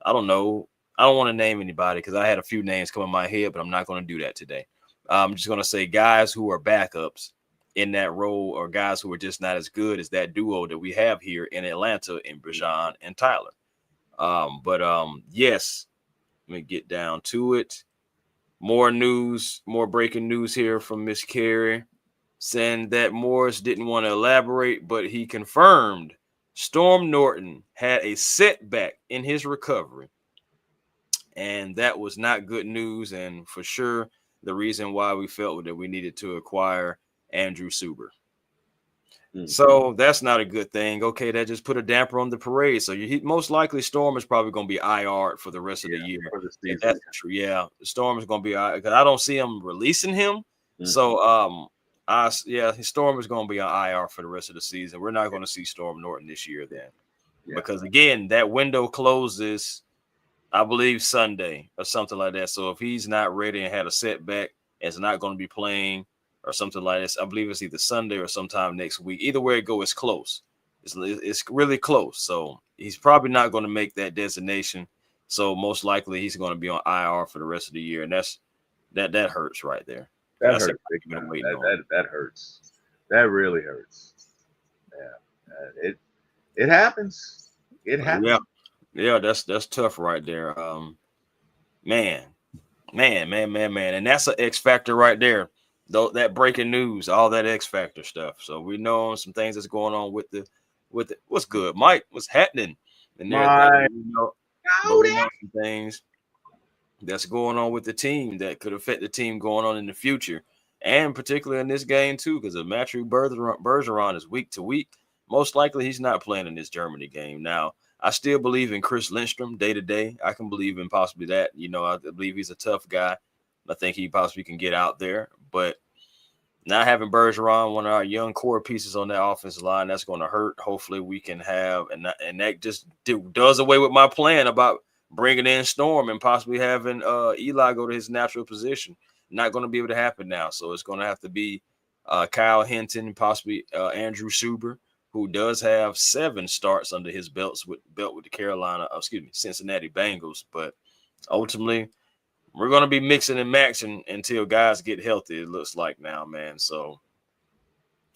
I don't know, I don't want to name anybody because I had a few names come in my head, but I'm not going to do that today. I'm just going to say guys who are backups in that role or guys who are just not as good as that duo that we have here in Atlanta in Bijan and Tyler. But yes, let me get down to it. More news, more breaking news here from Miss Carey saying that Morris didn't want to elaborate, but he confirmed Storm Norton had a setback in his recovery. And that was not good news. And for sure, the reason why we felt that we needed to acquire Andrew Suber. Mm-hmm. So that's not a good thing. Okay, that just put a damper on the parade. So most likely Storm is probably going to be IR for the rest of the year. For the If season. that's true, yeah, Storm is going to be because I don't see him releasing him. Mm-hmm. So Storm is going to be on IR for the rest of the season. We're not going to see Storm Norton this year then, because again, that window closes, I believe, Sunday or something like that. So if he's not ready and had a setback and is not going to be playing or something like this, I believe it's either Sunday or sometime next week. Either way it goes, it's close. It's really close. So he's probably not going to make that designation. So most likely he's going to be on IR for the rest of the year. And that hurts right there. That hurts. That hurts. That really hurts. Yeah. It happens. It happens. Yeah, that's tough right there. Man. And that's an X factor right there. Though that breaking news, all that X factor stuff. So we know some things that's going on with the what's good, Mike. What's happening? And there, we know some things that's going on with the team that could affect the team going on in the future, and particularly in this game too, because of Matthew Bergeron is week to week. most likely he's not playing in this Germany game. Now, I still believe in Chris Lindstrom day to day. I can believe in possibly that. I believe he's a tough guy. I think he possibly can get out there. But not having Bergeron, one of our young core pieces on that offensive line, that's going to hurt. Hopefully we can have, and that just does away with my plan about bringing in Storm and possibly having Eli go to his natural position. Not going to be able to happen now. So it's going to have to be Kyle Hinton, possibly Andrew Suber, who does have 7 starts under his belt with the Cincinnati Bengals. But ultimately, we're going to be mixing and matching until guys get healthy, it looks like now, man. So,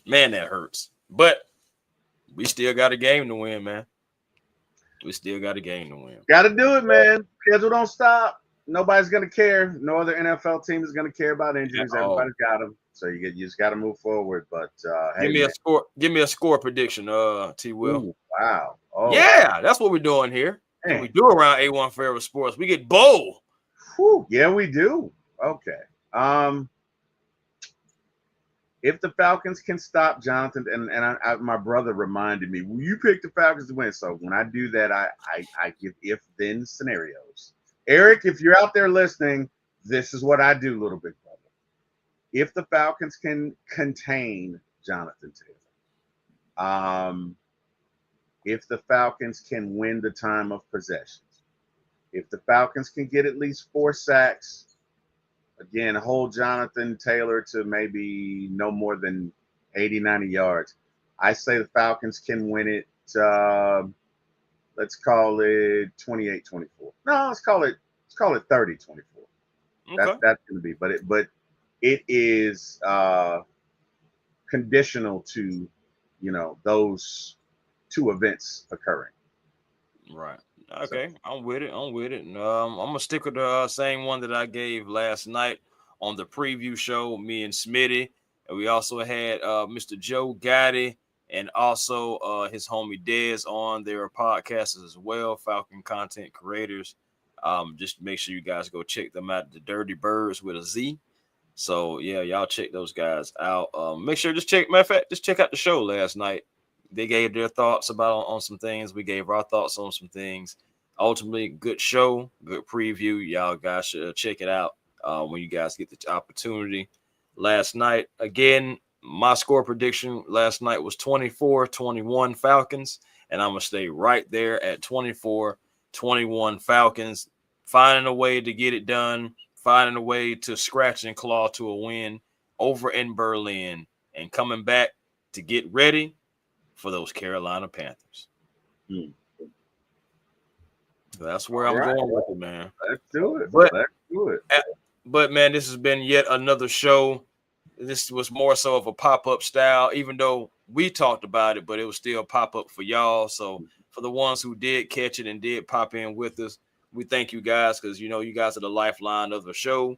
man, that hurts. But we still got a game to win, man. We still got a game to win. Got to do it, man. Schedule don't stop. Nobody's going to care. No other NFL team is going to care about injuries. Everybody's got them. So you just got to move forward. But give me a score. Give me a score prediction, T. Will. Ooh, wow. Oh, yeah, that's what we're doing here. What we do around A1 Forever Sports. We get bold. Whew, yeah, we do. Okay. If the Falcons can stop Jonathan, and my brother reminded me, well, you picked the Falcons to win. So when I do that, I give if-then scenarios. Eric, if you're out there listening, this is what I do, little big brother. If the Falcons can contain Jonathan Taylor, if the Falcons can win the time of possessions, if the Falcons can get at least 4 sacks, again, hold Jonathan Taylor to maybe no more than 80, 90 yards, I say the Falcons can win it. Let's call it 28-24. No, let's call it 30-24. Okay. That's going to be, but it is conditional to, those 2 events occurring. Right. Okay, so, I'm with it. And, I'm gonna stick with the same one that I gave last night on the preview show. Me and Smitty, and we also had Mr. Joe Gotti and also his homie Dez on their podcasts as well. Falcon content creators. Just make sure you guys go check them out. The Dirty Birds with a Z. So yeah, y'all check those guys out. Make sure just check out the show last night. They gave their thoughts on some things. We gave our thoughts on some things. Ultimately, good show, good preview. Y'all guys should check it out when you guys get the opportunity. Last night, again, my score prediction last night was 24-21 Falcons, and I'm going to stay right there at 24-21 Falcons, finding a way to get it done, finding a way to scratch and claw to a win over in Berlin, and coming back to get ready for those Carolina Panthers. That's where I'm going with it, man. Let's do it. But man, this has been yet another show. This was more so of a pop-up style, even though we talked about it, but it was still pop-up for y'all. So for the ones who did catch it and did pop in with us, we thank you guys because, you guys are the lifeline of the show.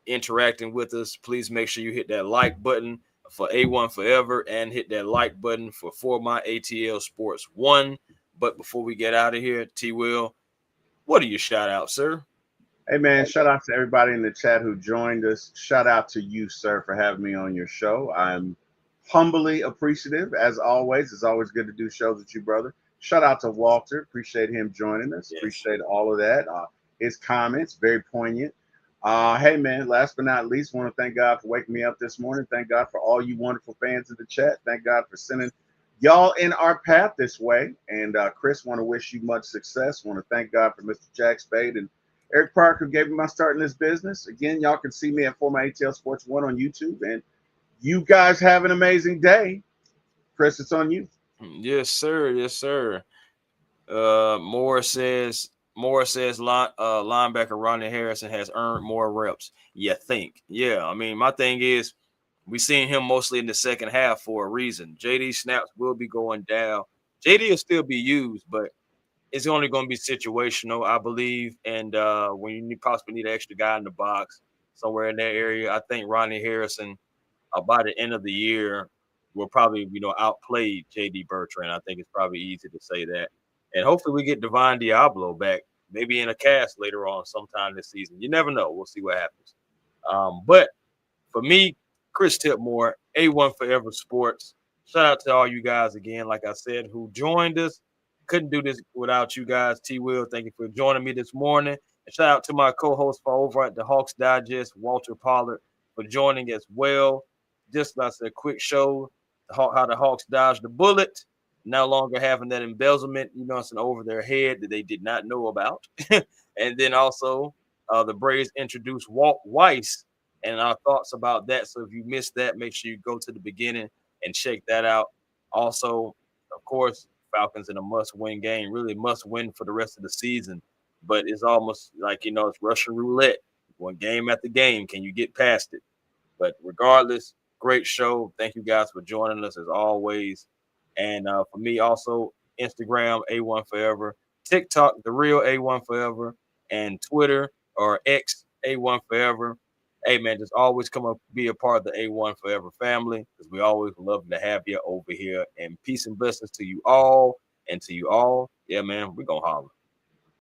Interacting with us, please make sure you hit that like button for A1 Forever and hit that like button for my ATL Sports 1. But before we get out of here, T. Will, what are your shout outs, sir? Hey, man, shout out to everybody in the chat who joined us. Shout out to you, sir, for having me on your show. I'm humbly appreciative, as always. It's always good to do shows with you, brother. Shout out to Walter. Appreciate him joining us. Yes. Appreciate all of that. His comments, very poignant. Hey, man, last but not least, want to thank God for waking me up this morning. Thank God for all you wonderful fans in the chat. Thank God for sending y'all in our path this way. And Chris, want to wish you much success. Want to thank God for Mr. Jack Spade and Eric Parker, who gave me my start in this business. Again, y'all can see me at Former ATL Sports 1 on YouTube. And you guys have an amazing day. Chris, it's on you. Yes, sir. Yes, sir. Morris says linebacker Ronnie Harrison has earned more reps. You think? Yeah. I mean, my thing is we seen him mostly in the second half for a reason. JD snaps will be going down. JD will still be used, but it's only going to be situational, I believe. And when you possibly need an extra guy in the box somewhere in that area, I think Ronnie Harrison by the end of the year will probably, outplay JD Bertrand. I think it's probably easy to say that. And hopefully we get Divine Diablo back, maybe in a cast later on sometime this season. You never know. We'll see what happens. But for me, Chris Tipmore, A1 Forever Sports, Shout out to all you guys again, like I said, who joined us. Couldn't do this without you guys. T. Will, thank you for joining me this morning. And shout out to my co-host for over at the Hawks Digest, Walter Pollard, for joining as well. Just like a quick show, how the Hawks dodged the bullet, no longer having that embezzlement, over their head that they did not know about. And then also the Braves introduced Walt Weiss and our thoughts about that. So if you missed that, make sure you go to the beginning and check that out. Also, of course, Falcons in a must-win game, really must-win for the rest of the season. But it's almost like, it's Russian roulette. One game after game, can you get past it? But regardless, great show. Thank you guys for joining us as always. And for me, also, Instagram, A1 Forever, TikTok, The Real A1 Forever, and Twitter or X, A1 Forever. Hey, man, just always come up, be a part of the A1 Forever family because we always love to have you over here. And peace and blessings to you all. And to you all, yeah, man, we're going to holler.